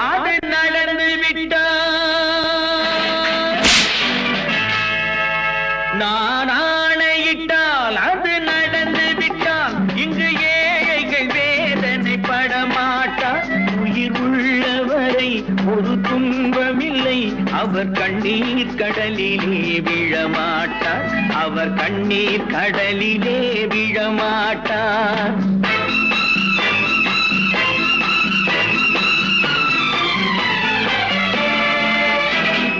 Speaker 3: அது நடந்து விட்டா நான் ஆணையிட்டால் அது நடந்து விட்டால் இங்கு ஏழைகள் வேதனை படமாட்டார் உயிர் உள்ளவரை ஒரு துன்பமில்லை அவர் கண்ணீர் கடலிலே விழமாட்டார் அவர் கண்ணீர் கடலிலே விழமாட்டார்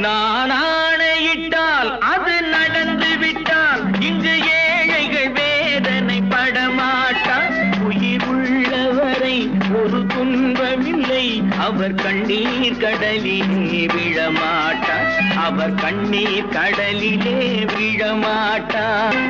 Speaker 3: நான் ஆணையிட்டால் அது நடந்து விட்டால் இங்கு ஏழைகள் வேதனை படமாட்டார் உயிர் உள்ளவரை ஒரு துன்பமில்லை அவர் கண்ணீர் கடலிலே விழமாட்டார் அவர் கண்ணீர் கடலிலே விழமாட்டார்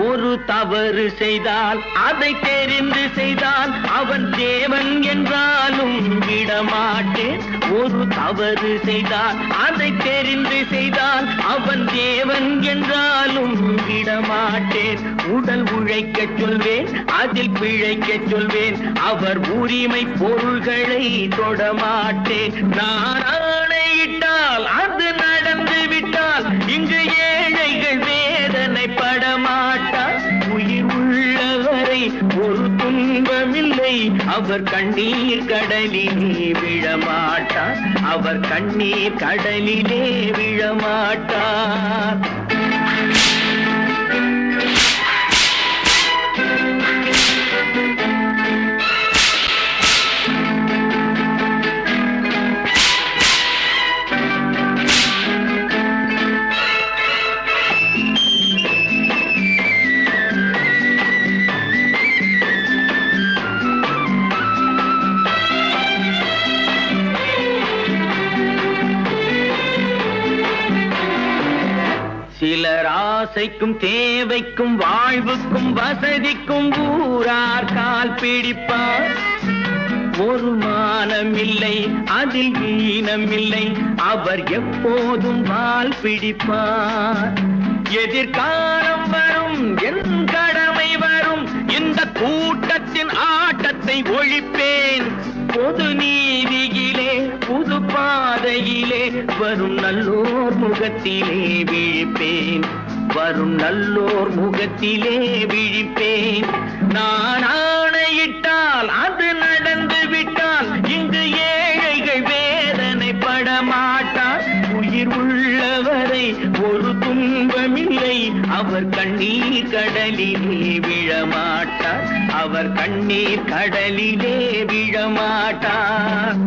Speaker 3: ஒரு தவறு செய்தால் அதை தெரிந்து செய்தால் அவன் தேவன் என்றாலும் விடமாட்டேன் ஒரு தவறு செய்தால் அதை தெரிந்து செய்தால் அவன் தேவன் என்றாலும் விடமாட்டேன் உடல் உழைக்கச் சொல்வேன் அதில் பிழைக்கச் சொல்வேன் அவர் உரிமை பொருள்களை தொடமாட்டேன் நான் ஆணையிட்டால் அது நடந்து விட்டால் இங்கு ஏழைகள் வேதனை படமாட்டார் உயிர் உள்ளவரை ஒரு துன்பமில்லை அவர் கண்ணீர் கடலிலே விழமாட்டார் அவர் கண்ணீர் கடலிலே விழமாட்டார் சிலர் ஆசைக்கும் தேவைக்கும் வாழ்வுக்கும் வசதிக்கும் ஊரார் கால் பிடிப்பார் ஒரு மானமில்லை அதில் ஈனமில்லை அவர் எப்போதும் வால் பிடிப்பார் எதிர்காலம் வரும் என் கடமை வரும் இந்த கூட்டத்தின் ஆட்டத்தை ஒழிப்பேன் பொது நீதியிலே புது பாதையிலே வரும் நல்லோர் முகத்திலே விழிப்பேன் வரும் நல்லோர் முகத்திலே விழிப்பேன் நான் ஆணையிட்டால் அது நடந்து விட்டால் இங்கு ஏழைகள் வேதனை படமாட்டார் உயிர் உள்ளவரை ஒரு துன்பமில்லை அவர் கண்ணீர் கடலிலே விழமாட்டார் அவர் கண்ணீர் கடலிலே விழமாட்டார்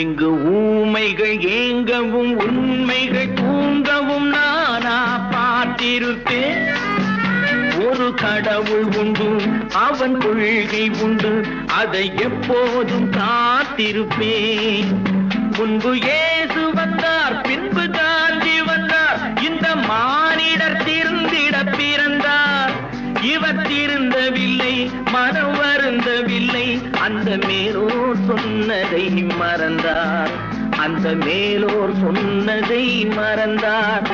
Speaker 3: இங்கு ஊமைகள் ஏங்கவும் உண்மைகள் தூங்கவும் நானா பார்த்திருப்பேன் ஒரு கடவுள் உண்டு அவன் கொள்கை உண்டு அதை எப்போதும் காத்திருப்பேன் முன்பு இயேசு வந்தார் பின்பு காந்தி வந்தார் இந்த மானிடர் திருந்திட பிறந்தார் இவர் திருந்தவில்லை மனம் வருந்தவில்லை அந்த மேலோர் சொன்னதை மறந்தார் அந்த மேலோர் சொன்னதை மறந்தார்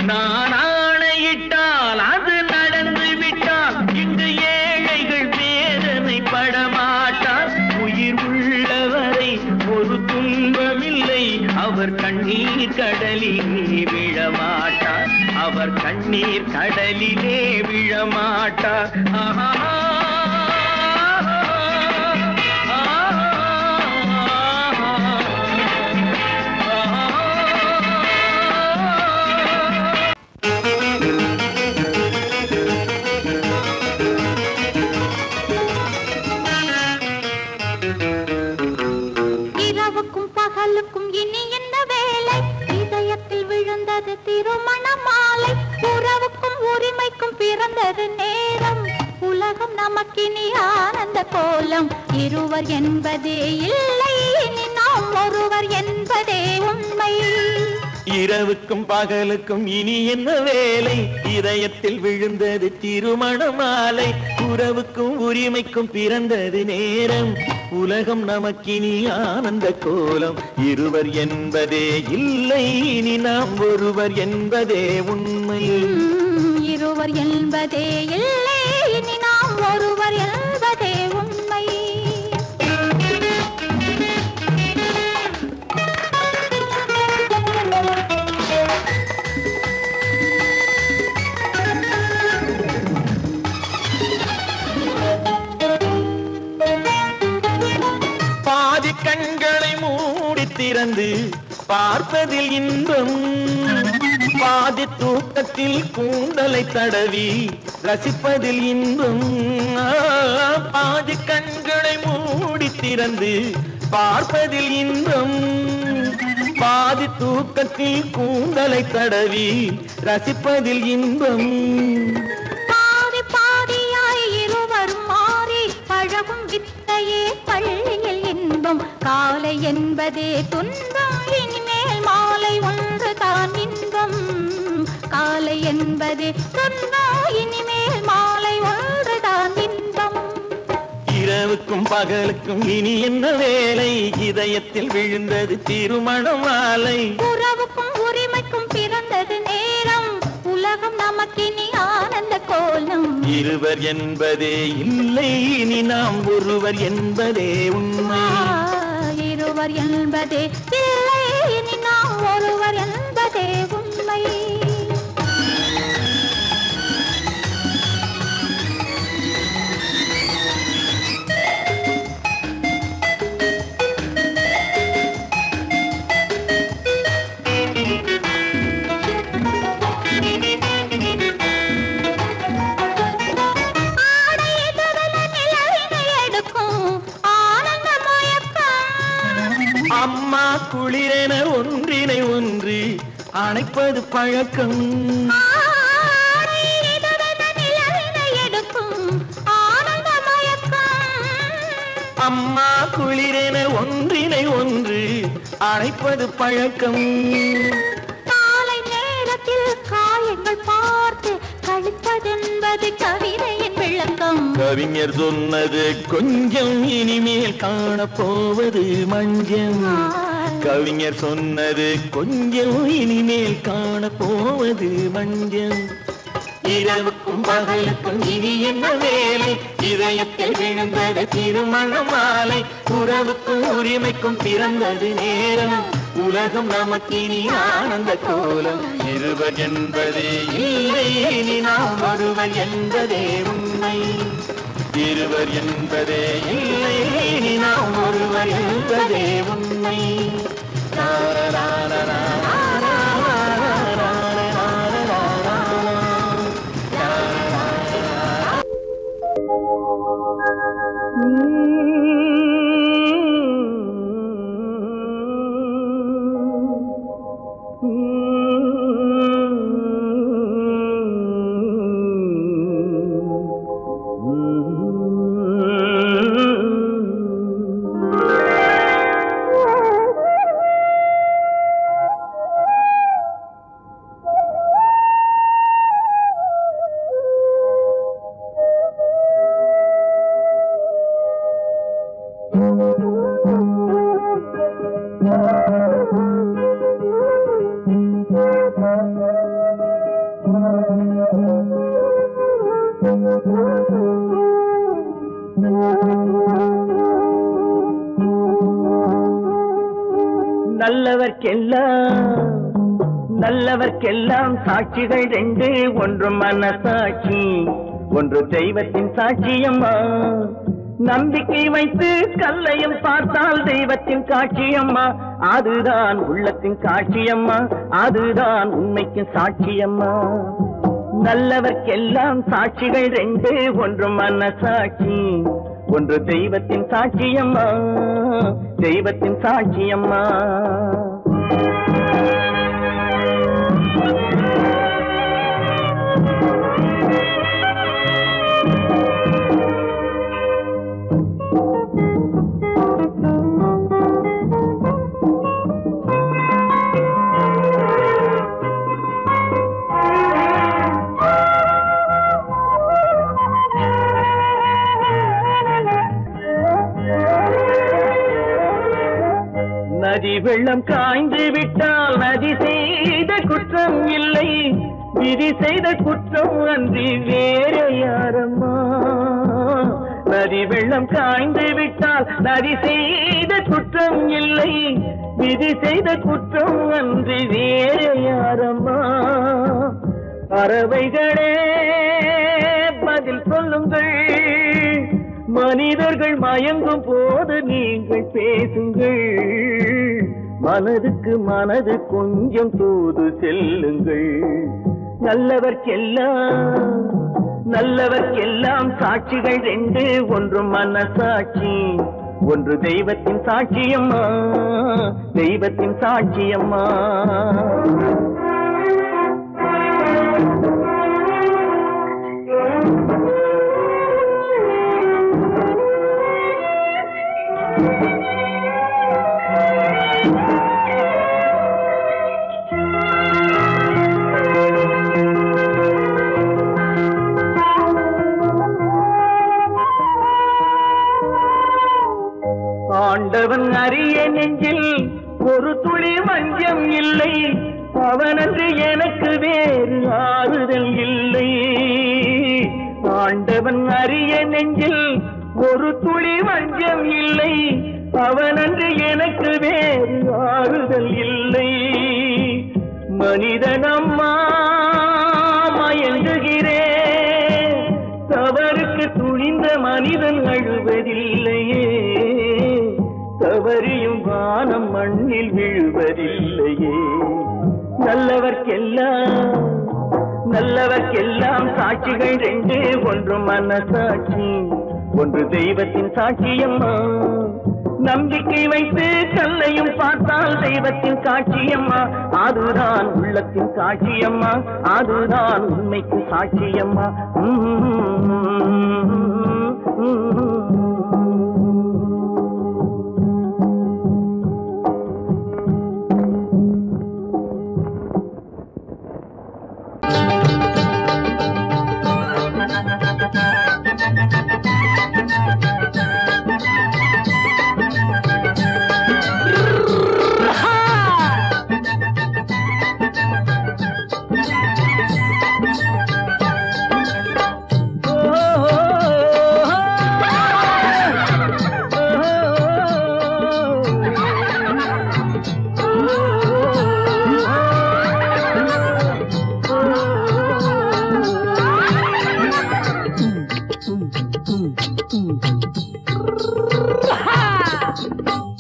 Speaker 3: நான் ஆணையிட்டால் அது நடந்து விட்டால் இங்கு ஏழைகள் வேதனை படமாட்டார் உயிர் உள்ளவரை ஒரு துன்பமில்லை அவர் கண்ணீர் கடலிலே விழமாட்டார் அவர் கண்ணீர் கடலிலே விழமாட்டார்
Speaker 1: இரவுக்கும் பகலுக்கும் இனி என்ன வேலை இதயத்தில் விழுந்தது திருமண மாலை உறவுக்கும் உரிமைக்கும் பிறந்தது நேரம் உலகம் நமக்கு கோலம் இருவர் என்பதே இல்லை இனி நாம் ஒருவர் என்பதே உண்மை
Speaker 3: இரவுக்கும் பகலுக்கும் இனி என்ன வேலை இதயத்தில் விழுந்தது திருமண மாலை உறவுக்கும் உரிமைக்கும் பிறந்தது நேரம் உலகம் நமக்கினி ஆனந்த கோலம் இருவர் என்பதே இல்லை இனி நாம் ஒருவர் என்பதே உண்மை
Speaker 1: இருவர் என்பதே இல்லை இனி நாம் ஒருவர் என்பதே உண்மை
Speaker 3: பாதி கண்களை மூடி திறந்து பார்ப்பதில் இன்பம் பாதி தூக்கத்தில் கூந்தலை தடவி ரசிப்பதில் இன்பம் பாதி கண்களை மூடி திறந்து பார்ப்பதில் இன்பம் பாதி தூக்கத்தில் கூந்தலை தடவி ரசிப்பதில் இன்பம்
Speaker 1: பாதி பாதியாய் இருவர் மாறி பழகும் வித்தையே பள்ளியில் இன்பம் காலை என்பதே துன்பம் இனிமேல் மாலை ஒன்று தான் இன்பம் காலை என்பதே துன்பம் இனிமேல் மாலை ஒன்று தான் இன்பம்
Speaker 3: இரவுக்கும் பகலுக்கும் இனி என்ன வேலை இதயத்தில் விழுந்தது திருமண மாலை
Speaker 1: உறவுக்கும் உரிமைக்கும் பிறந்தது நேரம் உலகம் நமக்கினி ஆனந்த கோலம்
Speaker 3: இருவர் என்பதே இல்லை இனி நாம் ஒருவர் என்பதே உண்மை
Speaker 1: இருவர் என்பதே இல்லை இனி நாம் ஒருவர் என்பதே உண்மை
Speaker 3: அம்மா குளிரென ஒன்றினை ஒன்று அணைப்பது பழக்கம் அம்மா குளிரென ஒன்றினை ஒன்று அணைப்பது பழக்கம்
Speaker 1: காலை நேரத்தில் காயங்கள் பார்த்து கழிப்பதென்பது கவிதையின் விளக்கம்
Speaker 3: கவிஞர் சொன்னது கொஞ்சம் இனிமேல் காணப்போவது மஞ்சம் கவிஞர் சொன்னது கொஞ்சம் இனிமேல் காணப்போவது மஞ்சம் இரவுக்கும் பகலுக்கும் இனி என்ன வேலை இதயத்தில் விழுந்தது திருமண மாலை உறவுக்கும் உரிமைக்கும் பிறந்தது நேரம் உலகம் நமக்கினி ஆனந்த கோலம் இருவர் என்பதே இல்லை இனி நாம் ஒருவர் என்பதே உண்மை இருவர் என்பதே இல்லை இனி நாம் ஒருவர் என்பதே உண்மை நல்லவர்க்கெல்லாம் சாட்சிகள் ரெண்டு ஒன்று மனசாட்சி ஒன்று தெய்வத்தின் சாட்சியம்மா நம்பிக்கை வைத்து கல்லையும் பார்த்தால் தெய்வத்தின் காட்சியம்மா அதுதான் உள்ளத்தின் காட்சியம்மா அதுதான் உண்மைக்கு சாட்சியம்மா நல்லவர்க்கெல்லாம் சாட்சிகள் ரெண்டு ஒன்று மனசாட்சி ஒன்று தெய்வத்தின் சாட்சியம்மா தெய்வத்தின் சாட்சியம்மா நதி வெள்ளம் காய்ந்து விட்டால் நதி செய்த குற்றம் இல்லை, விதி செய்த குற்றம் அன்றி வேறு யாரம்மா. நதி வெள்ளம் காய்ந்து விட்டால் நதி செய்த குற்றம் இல்லை, விதி செய்த குற்றம் அன்றி வேறு யாரம்மா. பறவைகளே பதில் சொல்லுங்கள், மனிதர்கள் மயங்கும் போது நீங்கள் பேசுங்கள். மனதுக்கு மனது கொஞ்சம் தூது செல்லுங்கள். நல்லவர்க்கெல்லாம் சாட்சிகள் ரெண்டு, ஒன்று மனசாட்சி, ஒன்று தெய்வத்தின் சாட்சியம்மா, தெய்வத்தின் சாட்சியம்மா. ஆண்டவன் அறிய நெஞ்சில் ஒரு துளி வஞ்சம் இல்லை, அவனன்று எனக்கு வேறு ஆறுதல் இல்லை. ஆண்டவன் அறிய நெஞ்சில் ஒரு துளி வஞ்சம் இல்லை, அவனன்று எனக்கு வேறு ஆறுதல் இல்லை. மனிதனம்மா மயங்குகிறேன், தவறுக்கு துணிந்த மனிதன் அழுவதில்லையே, தவறியும் வானம் மண்ணில் விழுவதில்லையே. நல்லவர்க்கெல்லாம் சாட்சிகள் ரெண்டு, ஒன்று மனசாட்சி, ஒன்று தெய்வத்தின் சாட்சியம்மா. நம்பிக்கை வைத்து கல்லையும் பார்த்தால் தெய்வத்தின் சாட்சியம்மா, அதுதான் உள்ளத்தின் சாட்சியம்மா, அதுதான் உண்மைக்கு சாட்சியம்மா.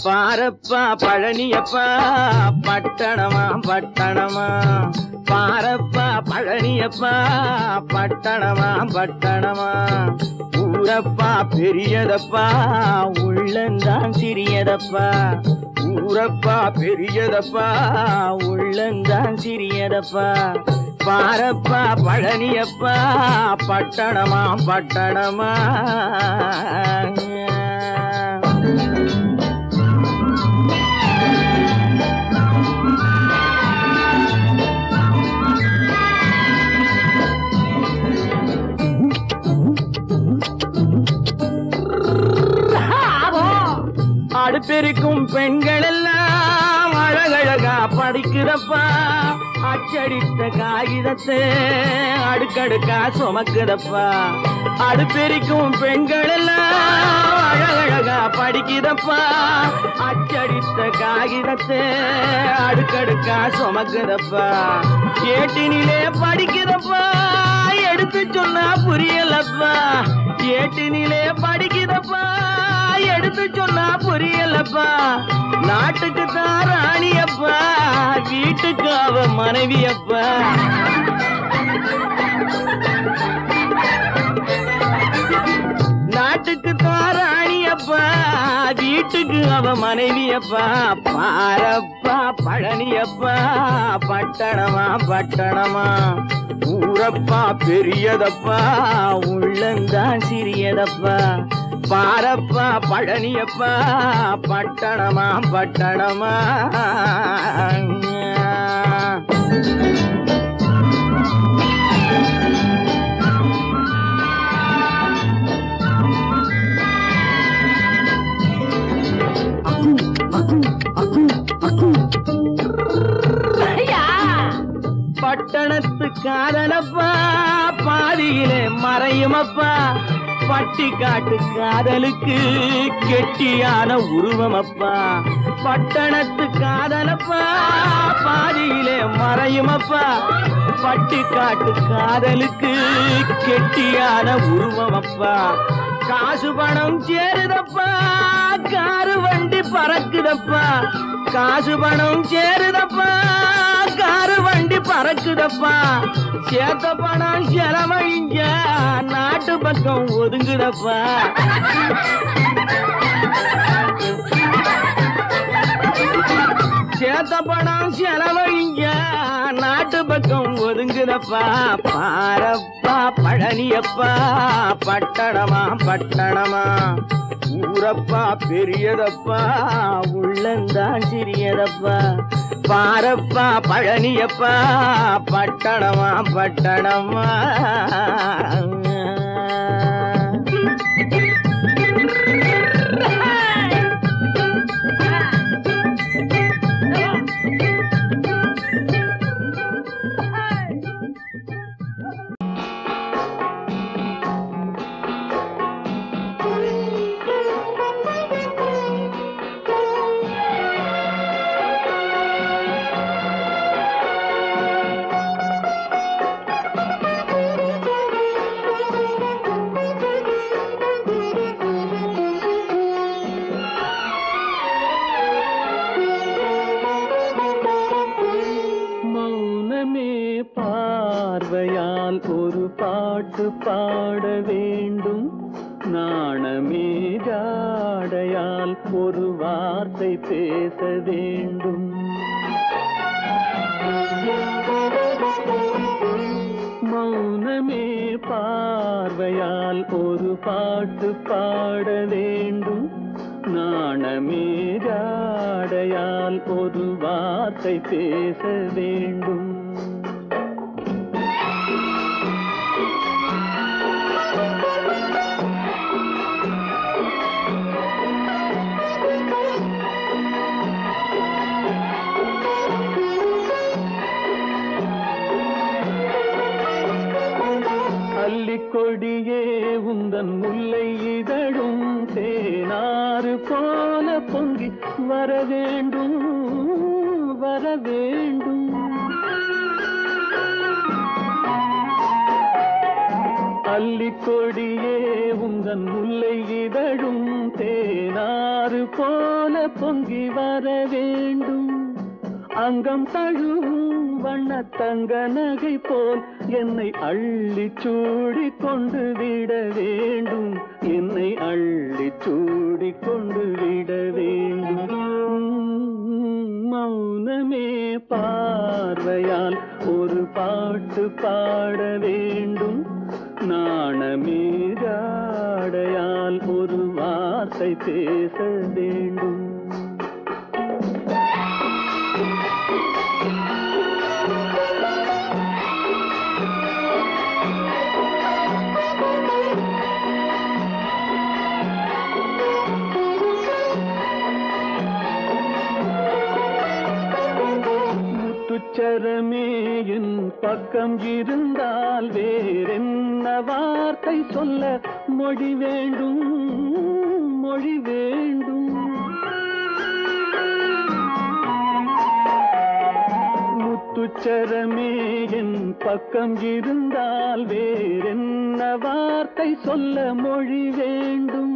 Speaker 3: பாரப்பா பழனியப்பா பட்டணமா பட்டணமா, பாரப்பா பழனியப்பா பட்டணமா பட்டணமா. ஊரப்பா பெரியதப்பா உள்ளந்தான் சிறியதப்பா, ஊரப்பா பெரியதப்பா உள்ளந்தான் சிறியதப்பா. பாரப்பா பழனியப்பா பட்டணமா பட்டணமா. அடுப்பெருக்கும் பெண்கள் எல்லாம் அழகழகா படிக்கிறப்பா, அச்சடித்த காகிதத்தை அடுக்கடுக்கா சுமக்குதப்பா. அடுப்பெருக்கும் பெண்கள் எல்லாம் அழகழகா படிக்கிறப்பா, அச்சடித்த காகிதத்தை அடுக்கடுக்கா சுமக்குதப்பா. ஏட்டினிலே படிக்கிறப்பா, எடுத்து சொன்னா புரியலப்பா. ஏட்டினிலே படிக்கிறப்பா, எடுத்து சொன்னா புரியலப்பா. நாட்டுக்கு தான் ராணியப்பா, வீட்டுக்கு அவ மனைவியப்பா. நாட்டுக்கு தான் ராணியப்பா, வீட்டுக்கு அவ மனைவியப்பா. பாரப்பா பழனியப்பா பட்டணமா பட்டணமா. ஊரப்பா பெரியதப்பா உள்ளந்தான் சிறியதப்பா, பாரப்பா பழனியப்பா பட்டணமா பட்டணமா பட்டணத்து காதலப்பா பாதியிலே மறையுமப்பா பட்டி காட்டு காதலுக்கு கெட்டியான உருவமப்பா பட்டணத்து காதலப்பா பாதியிலே மறையுமப்பா பட்டி காட்டு காதலுக்கு கெட்டியான உருவமப்பா காசு பணம் சேருதப்பா காரு வண்டி பறக்குதப்பா காசு பணம் சேருதப்பா காரு வண்டி பறக்குதப்பா சேத்த பணம் செலவழிஞ்ச நாட்டு பக்கம் ஒதுங்குதப்பா சேத்த பணம் செலவழிஞ்ச நாட்டு பக்கம் ஒதுங்குதப்பா பாரப்பா பழனியப்பா பட்டணமா பட்டணமா ஊரப்பா பெரியதப்பா உள்ளந்தான் சிறியதப்பா பாரப்பா பழனியப்பா பட்டணமா பட்டணமா பார்வையால் ஒரு பாட்டு பாட வேண்டும் நாணமே ஜாடையால் ஒரு வார்த்தை பேச வேண்டும் மௌனமே பார்வையால் ஒரு பாட்டு பாட வேண்டும் நாணமே ஜாடையால் ஒரு வார்த்தை பேச வேண்டும் கொடியே உந்தன் முல்லை இதழும் தேனாறு போல பொங்கி வர வேண்டும் வர வேண்டும் அல்லிக்கொடியே உந்தன் முல்லை இதழும் தேனாறு போல பொங்கி வர வேண்டும் அங்கம் தழுவும் வண்ண தங்க நகை போல் என்னை அள்ளி சூடி கொண்டு விட வேண்டும் என்னை அள்ளி சூடி கொண்டு விட வேண்டும் மௌனமே பார்வையால் ஒரு பாட்டு பாட வேண்டும் நாணமே ஜாடையால் ஒரு வார்த்தை பேச வேண்டும் முத்துச்சரமே என் பக்கம் இருந்தால் வேறென்ன வார்த்தை சொல்ல மொழி வேண்டும் மொழி வேண்டும் முத்துச்சரமே என் பக்கம் இருந்தால் வேறென்ன வார்த்தை சொல்ல மொழி வேண்டும்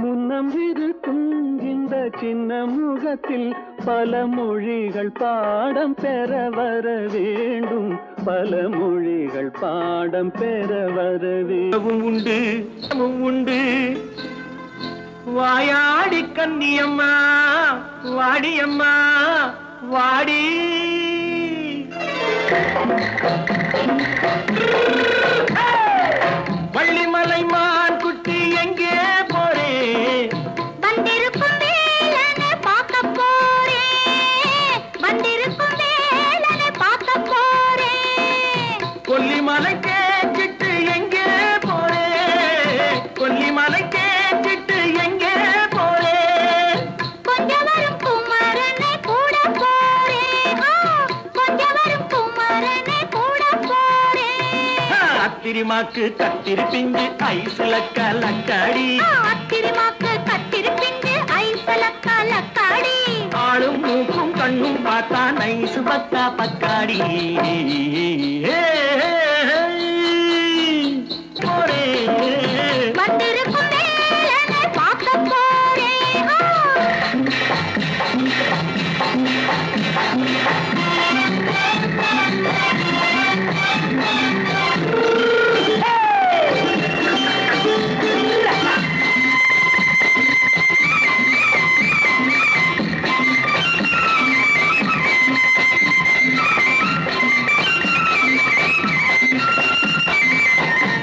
Speaker 3: முன்னம் இருக்கும் இந்த சின்ன முகத்தில் பல மொழிகள் பாடம் பெற வர வேண்டும் பல மொழிகள் பாடம் பெற வர வேண்டும் உண்டு உண்டு வாயாடி கன்னியம்மா வாடியம்மா வாடி வள்ளிமலை மான் குட்டி எங்கே ஆத்திரிமாக்கு கத்திரி பிஞ்சு ஐசுல கலக்காடி
Speaker 1: ஆத்திரிமாக்கு கத்திரி பிஞ்சு ஐசுல கலக்காடி
Speaker 3: ஆளும் மூக்கும் கண்ணும் பார்த்தா நைசு பக்கா பக்காடி
Speaker 1: வந்திருக்கும் வேலனை பார்க்க போறேன்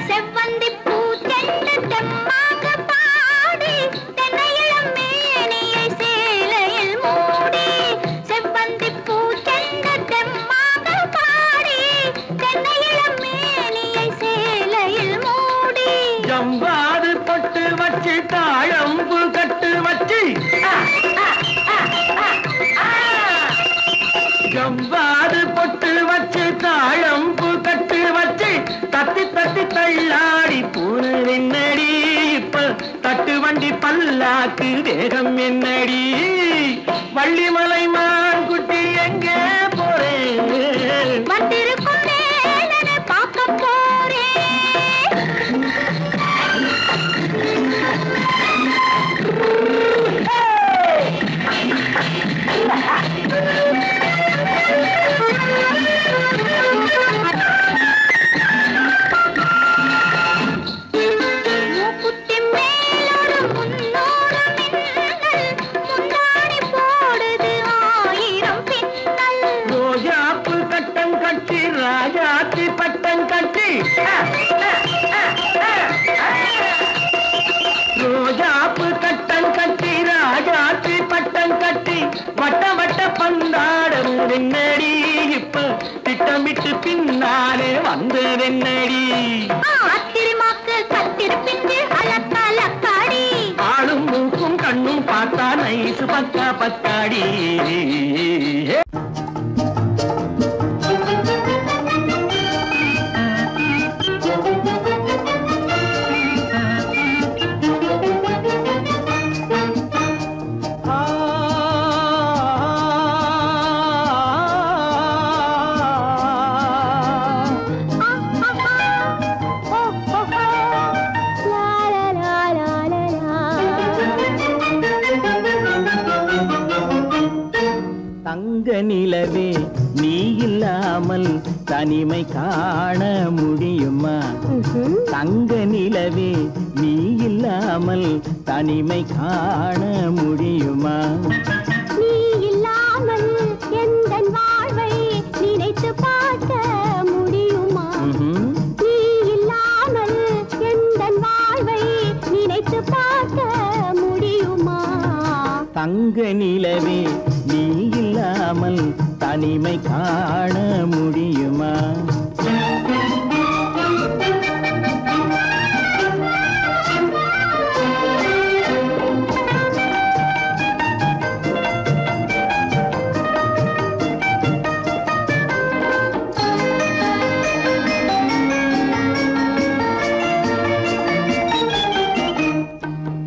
Speaker 1: செவ்வந்தி பூ தென்ன தெம்மாக பாடி தென்னையிளம் மேனியை சேலையில் மூடி செவ்வந்தி பூ தென்ன தெம்மாக பாடி தென்னையிளம் மேனியை சேலையில் மூடி
Speaker 3: ஜம்பாது பொட்டு வச்சு தாழம்பு கட்டு வச்சு ஜம்பாது பொட்டு வச்சு தாழம்பு கட்டு வச்சு தத்தி தத்தி தள்ளாடி பூனு என்னடி இப்ப தட்டு வண்டி பல்லாக்கு வேகம் என்னடி வள்ளிமலை மான் குட்டி எங்கே போறேன்
Speaker 1: வந்திருக்கும் வேலனை பார்க்க போறேன் மூக்குத்தி மேலோடு முன்னோடு மின்னல் முந்தாடி போடுது ஆயிரம் பின்னல்
Speaker 3: ரோஜாப்பு கட்டம் கட்டி ராஜாத்தி பட்டம் கட்டி ரோஜாப்பு கட்டம் கட்டி ராஜாத்தி பட்டம் கட்டி வட்ட வட்ட பந்தாடம் வெண்ணடி இப்ப திட்டமிட்டு பின்னாலே வந்ததென்னடி
Speaker 1: ஆத்திரிமாக்கு கத்திரி பிஞ்சு அலக்காடி
Speaker 3: ஆளும் மூக்கும் கண்ணும் பார்த்தா நைசு பக்கா பக்காடி தங்க நிலவே நீ இல்லாமல் தனிமை காண முடியுமா தங்க நிலவே நீ இல்லாமல் தனிமை காண முடியுமா
Speaker 1: நீ இல்லாமல் எந்தன் வாழ்வை நினைத்து பார்க்க முடியுமா நீ இல்லாமல் எந்தன் வாழ்வை நினைத்து பார்க்க முடியுமா
Speaker 3: தங்க நிலவே நீ இல்லாமல் தனிமை காண முடியுமா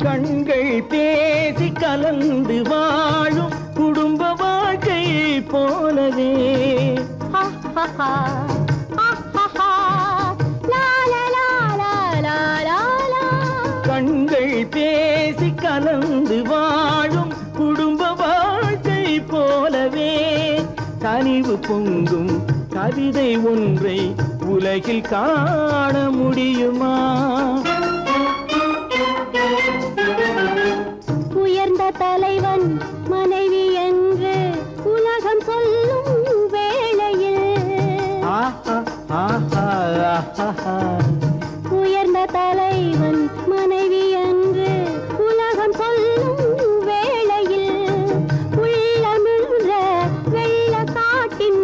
Speaker 3: கண்கள் பேசி கலந்து வாழும் குடும்ப வாழ்க்கை போலவே கண்கள் பேசி கலந்து வாழும் குடும்ப வாழ்க்கை போலவே கனிவு பொங்கும் கவிதை ஒன்றை உலகில் காண முடியுமா
Speaker 1: உயர்ந்த தலைவன் மனைவி என்று உலகம் சொல்லும் வேளையில் உயர்ந்த தலைவன் மனைவி என்று உலகம் சொல்லும் வேளையில் உள்ளமிழ்ந்த வெள்ள காட்டின்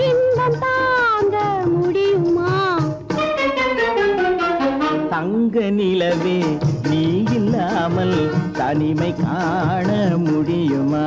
Speaker 1: இன்பம் தாங்க முடியுமா
Speaker 3: தங்க நிலவே நீ இல்லாமல் தனிமை காண முடியுமா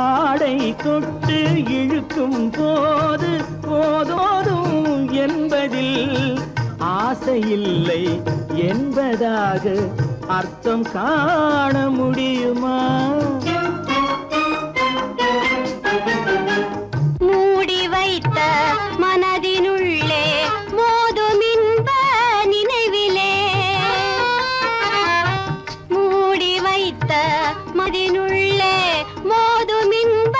Speaker 3: ஆடை தொட்டு இழுக்கும் போது போதோதும் என்பதில் ஆசையில்லை என்பதாக அர்த்தம் காண முடியுமா?
Speaker 1: மூடி வைத்த மனதினுள்ளே மோதும் இன்ப நினைவிலே, மூடி வைத்த மனதினுள்ளே மோதும் இன்ப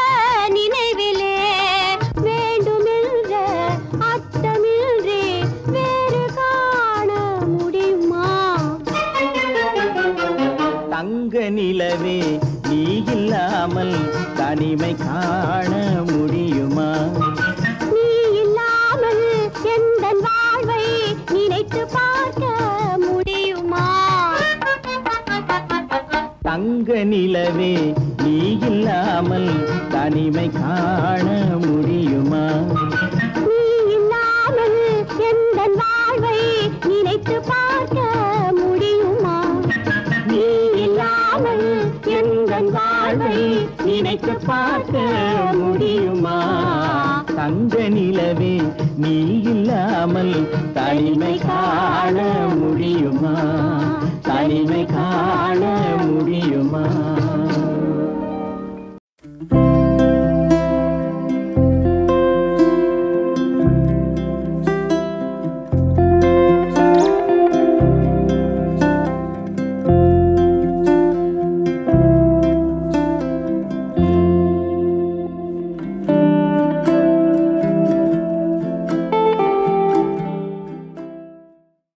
Speaker 1: நினைவிலே, வேண்டுமென்ற அர்த்தமின்றி வேறு காண முடியுமா?
Speaker 3: தங்க நிலவே நீ இல்லாமல் தனிமை காண முடியுமா?
Speaker 1: நீ இல்லாமல் எந்தன் வாழ்வை நினைத்து பார்க்க முடியுமா?
Speaker 3: தங்க நிலவே நீ இல்லாமல் தனிமை காண முடியுமா?
Speaker 1: நீ இல்லாமல் எந்தன் வாழ்வை நினைத்து பார்க்க முடியுமா?
Speaker 3: நீ இல்லாமல் எந்தன் வாழ்வை நினைத்து பார்க்க முடியுமா? தங்க நிலவே நீ இல்லாமல் தனிமை காண முடியுமா? தனிமை காண முடியுமா?